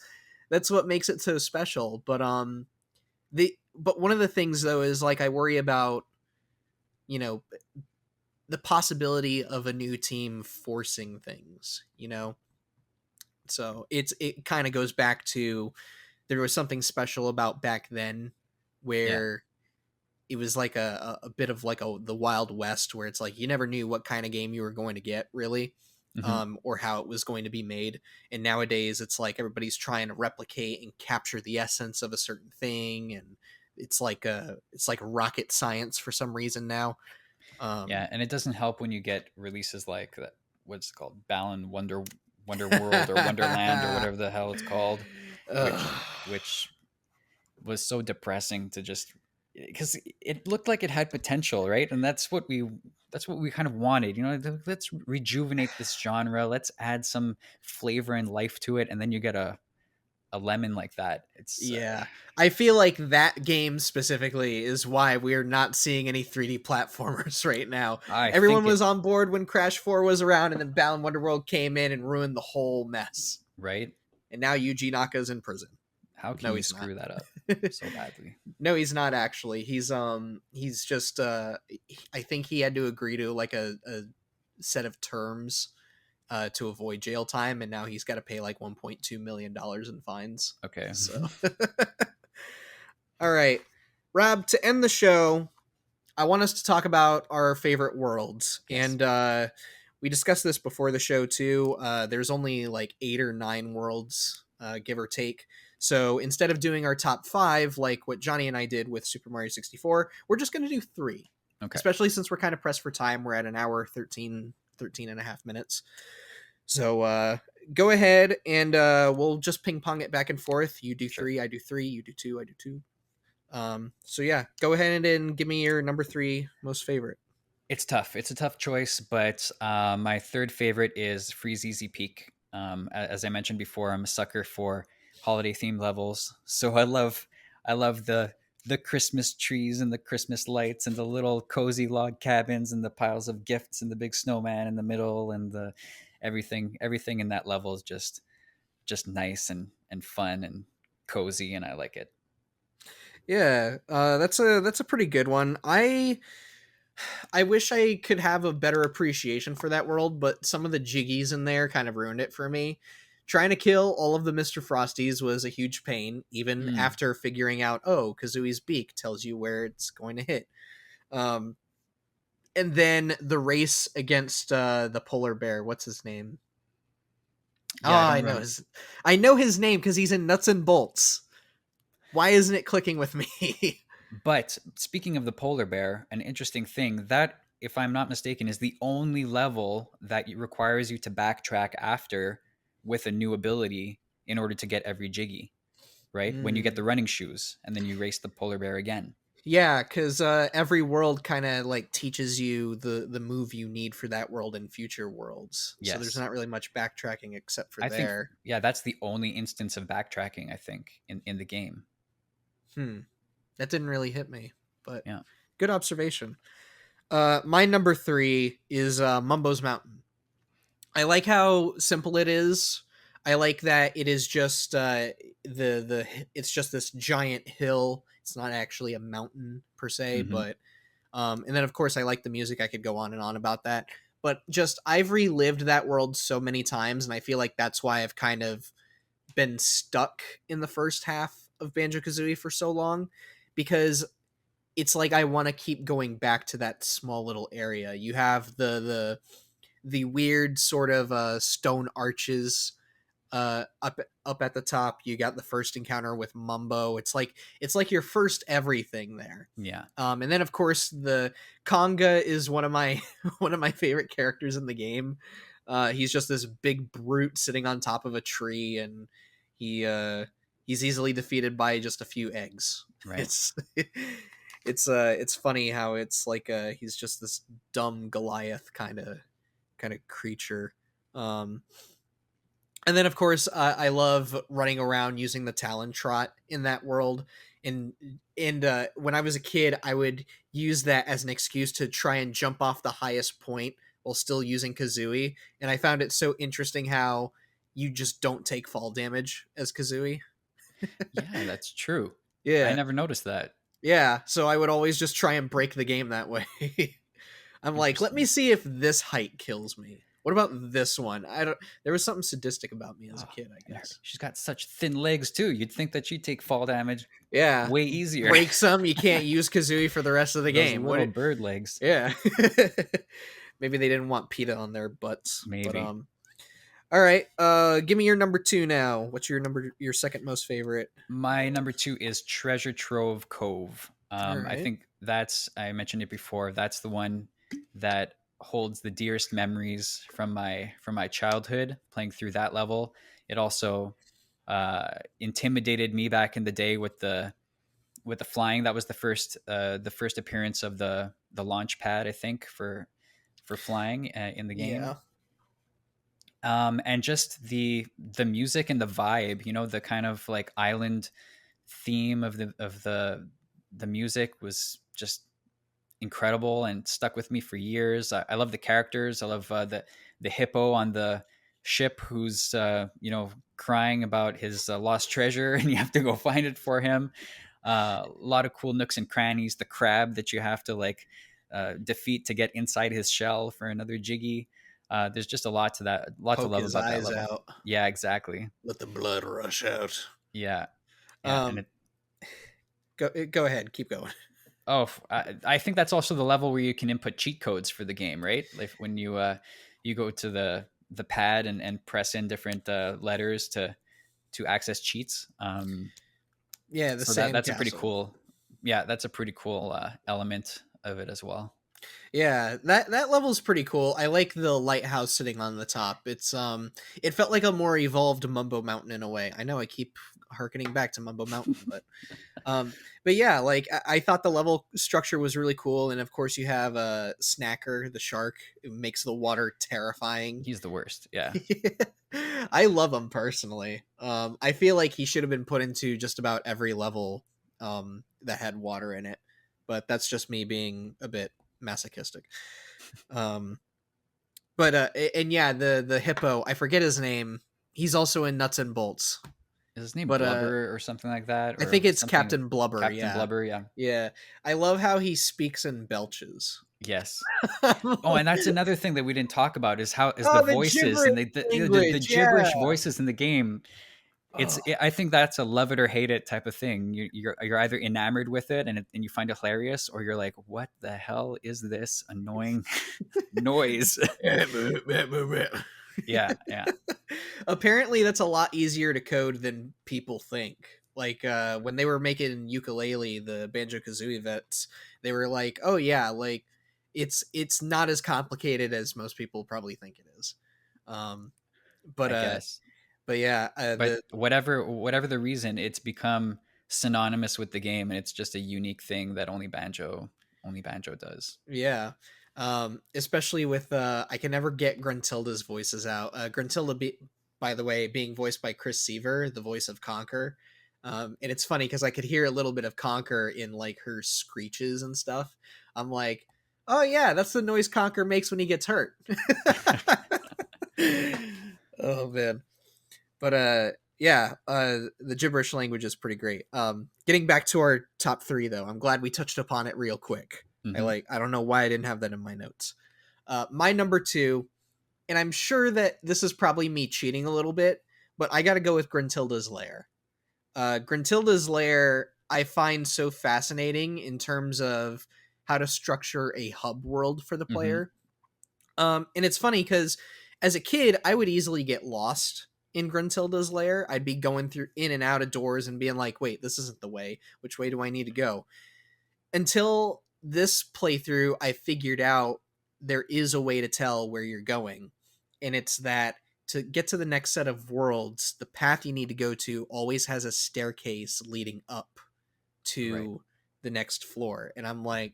what makes it so special. But one of the things though is like I worry about, you know, the possibility of a new team forcing things, So it kind of goes back to, there was something special about back then Yeah. where it was like a bit of like the Wild West, where it's like you never knew what kind of game you were going to get, really, Hmm. or how it was going to be made. And nowadays it's like everybody's trying to replicate and capture the essence of a certain thing, and it's like rocket science for some reason now. Yeah, and it doesn't help when you get releases like that. What's it called? Balan Wonder World or Wonderland or whatever the hell it's called, which Ugh. which was so depressing to just, because it looked like it had potential, right? And that's what we kind of wanted. Let's rejuvenate this genre. Let's add some flavor and life to it, and then you get a lemon like that. It's Yeah, I feel like that game specifically is why we're not seeing any 3D platformers right now. I Everyone think it was on board when Crash 4 was around, and then Balan Wonderworld came in and ruined the whole mess. right. And now Yuji Naka's in prison. How can No, you he's not. screw that up so badly? No, he's not actually. He's just I think he had to agree to like a set of terms to avoid jail time, and now he's got to pay like $1.2 million in fines. Okay. So all right, Rob, to end the show, I want us to talk about our favorite worlds. Yes. And we discussed this before the show, too. There's only like 8 or 9 worlds, give or take. So instead of doing our top 5, like what Johnny and I did with Super Mario 64, we're just going to do 3. Okay. Especially since we're kind of pressed for time. We're at an hour, 13 and a half minutes. So go ahead and we'll just ping pong it back and forth. You do Sure. 3, I do 3. You do 2, I do 2. So yeah, go ahead and give me your number 3 most favorite. It's tough. It's a tough choice, but my third favorite is Freeze Easy Peak. As I mentioned before, I'm a sucker for holiday themed levels, so I love the Christmas trees and the Christmas lights and the little cozy log cabins and the piles of gifts and the big snowman in the middle and the everything in that level is just nice and fun and cozy, and I like it. Yeah, that's a pretty good one. I wish I could have a better appreciation for that world, but some of the jiggies in there kind of ruined it for me. Trying to kill all of the Mr. Frosties was a huge pain, even Mm. after figuring out, oh, Kazooie's beak tells you where it's going to hit. Um, and then the race against the polar bear. What's his name? Oh, Yeah, I don't I know his name because he's in Nuts and Bolts. Why isn't it clicking with me? But speaking of the polar bear, an interesting thing that, if I'm not mistaken, is the only level that requires you to backtrack after with a new ability in order to get every jiggy, right? When you get the Mm. running shoes and then you race the polar bear again. Yeah, because every world kind of like teaches you the move you need for that world in future worlds. So there's Yes. not really much backtracking except for I think, there. yeah, that's the only instance of backtracking, I think, in the game. Hmm, that didn't really hit me, but Yeah. good observation. My number 3 is Mumbo's Mountain. I like how simple it is. I like that it is just the it's just this giant hill. It's not actually a mountain per se, Hmm. but and then of course I like the music. I could go on and on about that, but just I've relived that world so many times, and I feel like that's why I've kind of been stuck in the first half of Banjo-Kazooie for so long, because it's like I want to keep going back to that small little area. You have the weird sort of stone arches up at the top. You got the first encounter with Mumbo. It's like your first everything there. Yeah. And then of course the Conga is one of my one of my favorite characters in the game. He's just this big brute sitting on top of a tree, and he he's easily defeated by just a few eggs. Right. It's it's funny how it's like he's just this dumb Goliath kind of creature. Um, and then of course I love running around using the Talon Trot in that world. And when I was a kid, I would use that as an excuse to try and jump off the highest point while still using Kazooie. And I found it so interesting how you just don't take fall damage as Kazooie. Yeah, that's true. I Yeah, never noticed that. yeah. So I would always just try and break the game that way. I'm like, let me Interesting. see if this height kills me. What about this one? I don't. There was something sadistic about me as a Oh, kid, I and guess. she's got such thin legs too. You'd think that she'd take fall damage Yeah, way easier. break some. You can't use Kazooie for the rest of the Those game. little What? bird legs. Yeah. Maybe they didn't want PETA on their butts, but Maybe. All right. Give me your number two now. What's your second most favorite? My number two is Treasure Trove Cove. All I right. think I mentioned it before. That's the one that holds the dearest memories from my childhood playing through that level. It also intimidated me back in the day with the flying. That was the first appearance of the launch pad, I think, for flying in the game. Yeah. And just the music and the vibe, the kind of like island theme of the music was just incredible and stuck with me for years. I love the characters. I love the hippo on the ship who's crying about his lost treasure, and you have to go find it for him. A lot of cool nooks and crannies. The crab that you have to like defeat to get inside his shell for another jiggy. There's just a lot to Poke love his about that eyes level. out. Yeah, exactly. Let the blood rush out. Yeah, yeah, and Um. Go ahead. Keep going. oh, I think that's also the level where you can input cheat codes for the game, right? Like when you go to the pad and press in different letters to access cheats. Yeah. The So sand that's a pretty castle. cool, yeah, that's a pretty cool element of it as well. Yeah, that level's pretty cool. I like the lighthouse sitting on the top. It felt like a more evolved Mumbo Mountain in a way. I know I keep harkening back to Mumbo Mountain, but yeah, like I thought the level structure was really cool, and of course you have a Snacker, the shark, who makes the water terrifying. He's the worst. Yeah, I love him personally. I feel like he should have been put into just about every level that had water in it, but that's just me being a bit masochistic. Um, but and yeah, the hippo, I forget his name. He's also in Nuts and Bolts, is his name but Blubber or something like that, I or think it's something? Captain Blubber. Captain Yeah, Blubber. Yeah. yeah. I love how he speaks in belches. Yes. Oh, and that's Oh, another thing that we didn't talk about is the the voices gibberish and the language. Yeah. gibberish voices in the game. Oh, I think that's a love it or hate it type of thing. You're either enamored with it and you find it hilarious, or you're like, what the hell is this annoying noise? Yeah, yeah, apparently that's a lot easier to code than people think. Like when they were making Ukulele, the Banjo-Kazooie vets, they were like, "Oh yeah, like it's not as complicated as most people probably think it is." Um, but I uh, guess. but yeah, But the whatever the reason, it's become synonymous with the game, and it's just a unique thing that only Banjo does. yeah, especially with I can never get Gruntilda's voices out. By the way, being voiced by Chris Seaver, the voice of Conker. And it's funny because I could hear a little bit of Conker in like her screeches and stuff. I'm like, oh yeah, that's the noise Conker makes when he gets hurt. Oh man. But yeah, the gibberish language is pretty great. Getting back to our top 3 though, I'm glad we touched upon it real quick. Hmm. I don't know why I didn't have that in my notes. My number 2, and I'm sure that this is probably me cheating a little bit, but I got to go with Gruntilda's Lair. Gruntilda's Lair I find so fascinating in terms of how to structure a hub world for the Hmm. player. And it's funny because as a kid, I would easily get lost in Gruntilda's Lair. I'd be going through in and out of doors and being like, wait, this isn't the way. Which way do I need to go? Until this playthrough, I figured out there is a way to tell where you're going. And it's that to get to the next set of worlds, the path you need to go to always has a staircase leading up Right. to the next floor. And I'm like,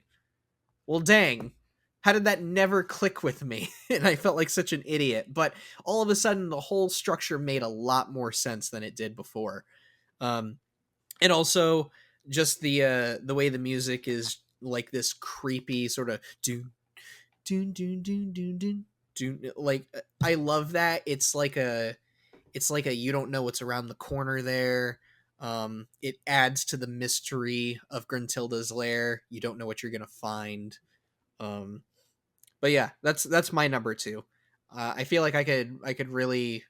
well, dang, how did that never click with me? And I felt like such an idiot. But all of a sudden, the whole structure made a lot more sense than it did before. Um, and also, just the way the music is like this creepy sort of doon doon doon doon doon doon doon. Like I love that. It's like a you don't know what's around the corner there. It adds to the mystery of Gruntilda's lair. You don't know what you're gonna find. Um, but yeah, that's my number 2. I feel like I could really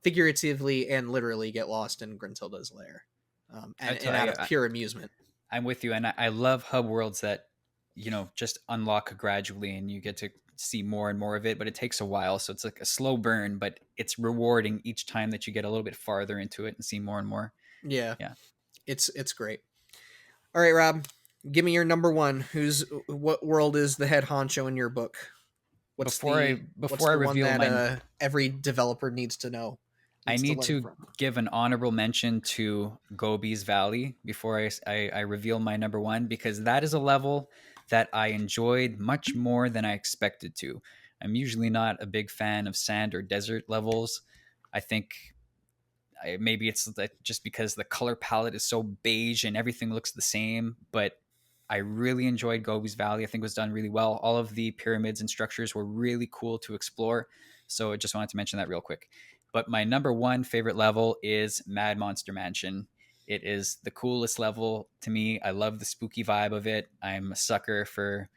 figuratively and literally get lost in Gruntilda's lair, That's and out of pure amusement. I'm with you, and I love hub worlds that just unlock gradually, and you get to see more and more of it. But it takes a while, so it's like a slow burn, but it's rewarding each time that you get a little bit farther into it and see more and more. Yeah, Yeah. it's great. All right, Rob, give me your number 1. What world is the head honcho in your book? What's Before I the one reveal that my every developer needs to know, I needs to need learn to from? give an honorable mention to Gobi's Valley before I reveal my number one, because that is a level that I enjoyed much more than I expected to. I'm usually not a big fan of sand or desert levels. I think maybe it's just because the color palette is so beige and everything looks the same, but I really enjoyed Gobi's Valley. I think it was done really well. All of the pyramids and structures were really cool to explore. So I just wanted to mention that real quick. But my number one favorite level is Mad Monster Mansion. It is the coolest level to me. I love the spooky vibe of it. I'm a sucker for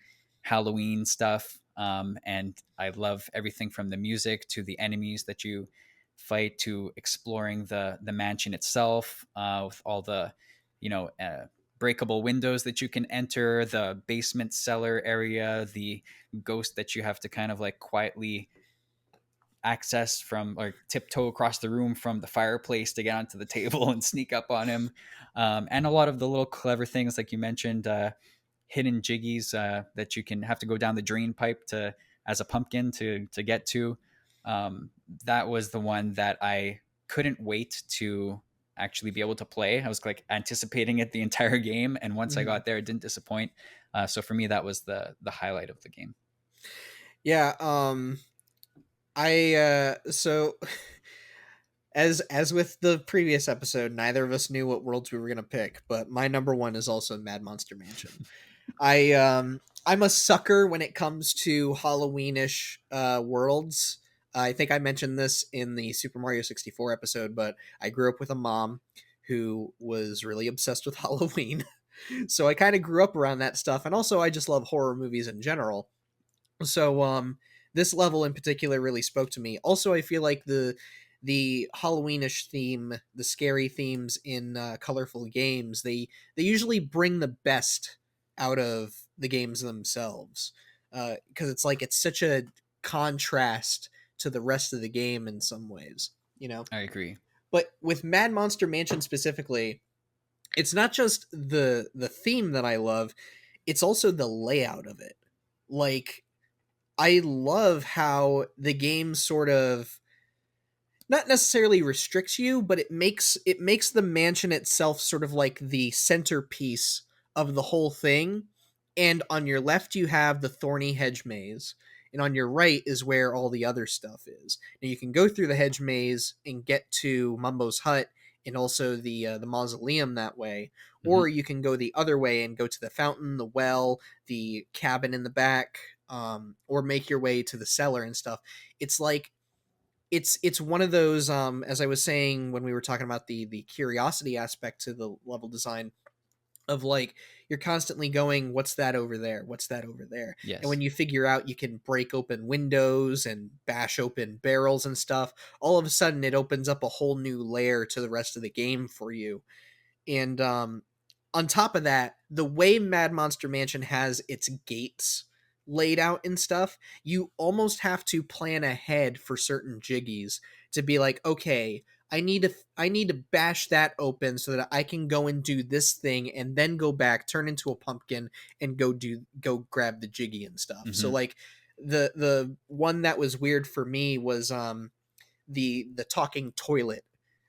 Halloween stuff. And I love everything from the music to the enemies that you fight to exploring the mansion itself, with all the breakable windows that you can enter, the basement cellar area, the ghost that you have to kind of like quietly access from, or tiptoe across the room from the fireplace to get onto the table and sneak up on him, and a lot of the little clever things like you mentioned, hidden jiggies that you can have to go down the drain pipe to as a pumpkin to get to. That was the one that I couldn't wait to actually be able to play. I was like anticipating it the entire game, and once I Mhm. got there, it didn't disappoint. So for me, that was the highlight of the game. Yeah, I so as with the previous episode, neither of us knew what worlds we were gonna pick, but my number 1 is also Mad Monster Mansion. I'm a sucker when it comes to Halloweenish worlds. I think I mentioned this in the Super Mario 64 episode, but I grew up with a mom who was really obsessed with Halloween. So I kind of grew up around that stuff, and also I just love horror movies in general. So this level in particular really spoke to me. Also, I feel like the Halloweenish theme, the scary themes in colorful games, they usually bring the best out of the games themselves, because it's like it's such a contrast to the rest of the game in some ways, you know. I agree. But with Mad Monster Mansion specifically, it's not just the theme that I love; it's also the layout of it. Like I love how the game sort of not necessarily restricts you, but it makes the mansion itself sort of like the centerpiece of the whole thing. And on your left you have the thorny hedge maze, and on your right is where all the other stuff is. Now you can go through the hedge maze and get to Mumbo's hut and also the mausoleum that way, Hmm. or you can go the other way and go to the fountain, the well, the cabin in the back, or make your way to the cellar and stuff. It's like it's one of those, as I was saying when we were talking about the curiosity aspect to the level design, of like you're constantly going, what's that over there, what's that over there, and Yes. when you figure out you can break open windows and bash open barrels and stuff, all of a sudden it opens up a whole new layer to the rest of the game for you. And on top of that, the way Mad Monster Mansion has its gates laid out and stuff, you almost have to plan ahead for certain jiggies to be like, okay, I need to bash that open so that I can go and do this thing and then go back, turn into a pumpkin, and go grab the jiggy and stuff. So Hmm. like the one that was weird for me was the talking toilet,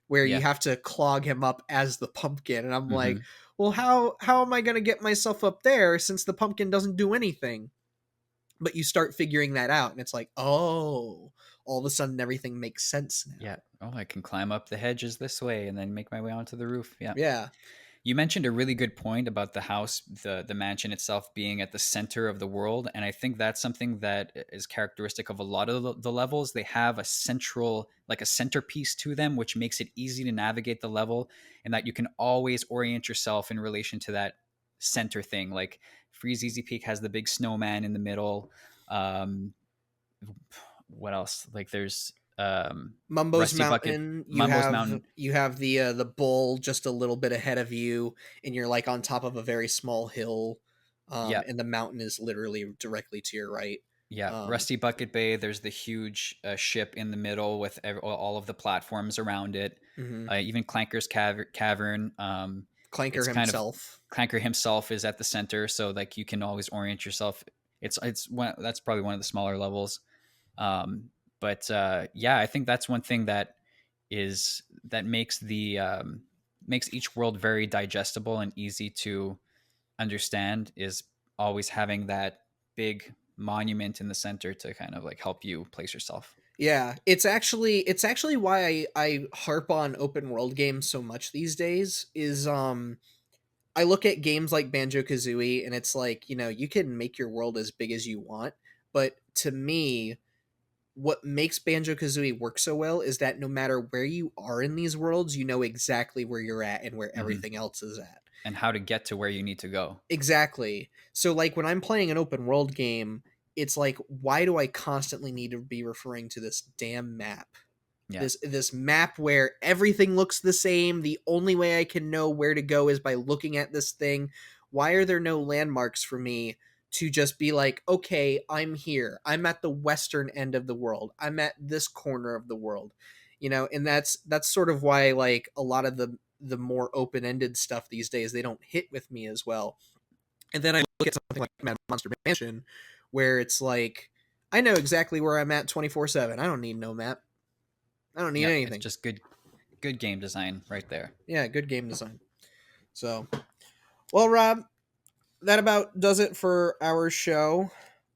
where you Yeah. have to clog him up as the pumpkin, and I'm like, Hmm. well, how am I going to get myself up there since the pumpkin doesn't do anything? But you start figuring that out, and it's like, oh, all of a sudden everything makes sense now. Yeah. Oh, I can climb up the hedges this way and then make my way onto the roof. Yeah. Yeah. You mentioned a really good point about the house, the mansion itself being at the center of the world, and I think that's something that is characteristic of a lot of the levels. They have a central, like a centerpiece to them, which makes it easy to navigate the level, and that you can always orient yourself in relation to that center thing. Like Freeze Easy Peak has the big snowman in the middle. Um, what else? Like there's Mumbo's Rusty Bucket, Mountain, you Mumbo's have Mountain. the bull just a little bit ahead of you, and you're like on top of a very small hill, Yeah, and the mountain is literally directly to your right. yeah, um Rusty Bucket Bay. There's the huge ship in the middle with all of the platforms around it. mhm. Even Clanker's cavern. Clanker It's kind of himself. Clanker himself is at the center, so like you can always orient yourself. It's one that's probably one of the smaller levels. Um, but yeah, I think that's one thing that makes the makes each world very digestible and easy to understand, is always having that big monument in the center to kind of like help you place yourself. Yeah, it's actually why I harp on open world games so much these days. Is I look at games like Banjo-Kazooie, and it's like, you can make your world as big as you want, but to me, what makes Banjo-Kazooie work so well is that no matter where you are in these worlds, you know exactly where you're at and where Hmm. everything else is at. And how to get to where you need to go. Exactly. So like when I'm playing an open world game, it's like, why do I constantly need to be referring to this damn map? Yeah. This map where everything looks the same. The only way I can know where to go is by looking at this thing. Why are there no landmarks for me to just be like, okay, I'm here. I'm at the western end of the world. I'm at this corner of the world. And that's sort of why like a lot of the more open-ended stuff these days, they don't hit with me as well. And then I look at something like Mad Monster Mansion, where it's like, I know exactly where I'm at 24/7. I don't need no map. I don't need Yeah. It's anything. just good game design right there. Yeah, good game design. So, well, Rob, that about does it for our show.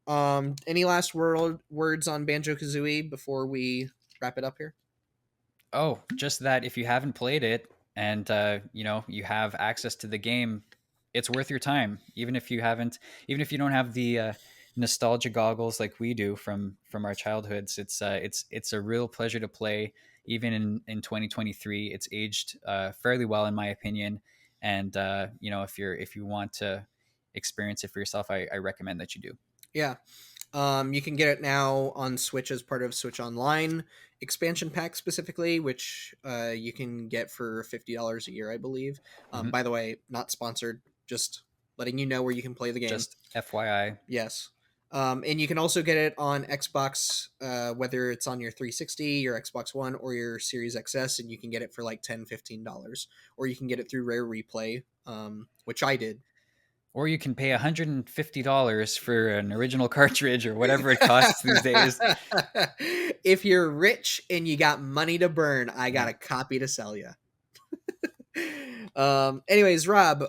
Any last words on Banjo Kazooie before we wrap it up here? Oh, just that if you haven't played it and you have access to the game, it's worth your time. Even if you don't have the nostalgia goggles like we do from our childhoods, it's a real pleasure to play. Even in 2023, it's aged fairly well in my opinion. And if you want to experience it for yourself, I recommend that you do. Yeah. You can get it now on Switch as part of Switch Online expansion pack specifically, which you can get for $50 a year, I believe. Hmm. By the way, not sponsored, just letting you know where you can play the game. Just FYI. Yes. And you can also get it on Xbox, whether it's on your 360, your Xbox One, or your Series XS, and you can get it for like $10, $15. Or you can get it through Rare Replay, which I did. Or you can pay $150 for an original cartridge or whatever it costs these days. If you're rich and you got money to burn, I got Yeah. a copy to sell you. Anyways, Rob,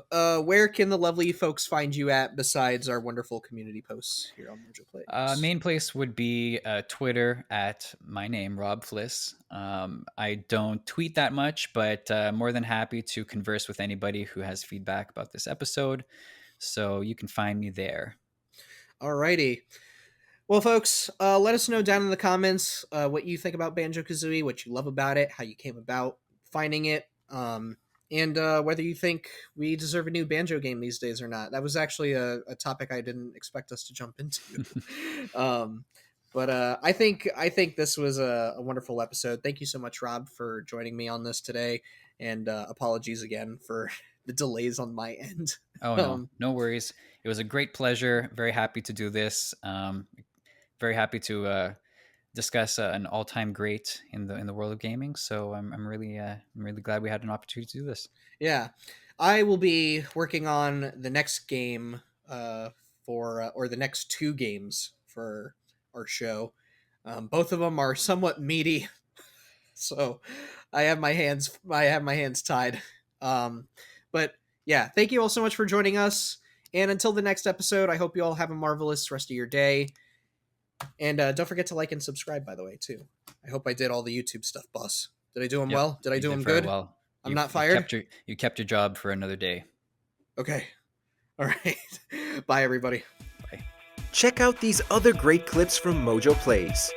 where can the lovely folks find you at besides our wonderful community posts here on Mojo Plays? Main place would be Twitter at my name, Rob Fliss. I don't tweet that much, but more than happy to converse with anybody who has feedback about this episode. So you can find me there. Alrighty. Well, folks, let us know down in the comments what you think about Banjo-Kazooie, what you love about it, how you came about finding it, and whether you think we deserve a new Banjo game these days or not. That was actually a topic I didn't expect us to jump into. um, but I think this was a wonderful episode. Thank you so much, Rob, for joining me on this today, and apologies again for the delays on my end. Oh no, um, no worries. It was a great pleasure. Very happy to do this. Very happy to discuss an all-time great in the world of gaming. So I'm really glad we had an opportunity to do this. Yeah, I will be working on the next game for or the next two games for our show. Both of them are somewhat meaty, so I have my hands tied. Um, but yeah, thank you all so much for joining us. And until the next episode, I hope you all have a marvelous rest of your day. And don't forget to like and subscribe, by the way, too. I hope I did all the YouTube stuff, boss. Did I do them Yep, well? Did I you do did them very good? well. I'm not fired? You kept your job for another day. Okay. All right. Bye, everybody. Bye. Check out these other great clips from Mojo Plays.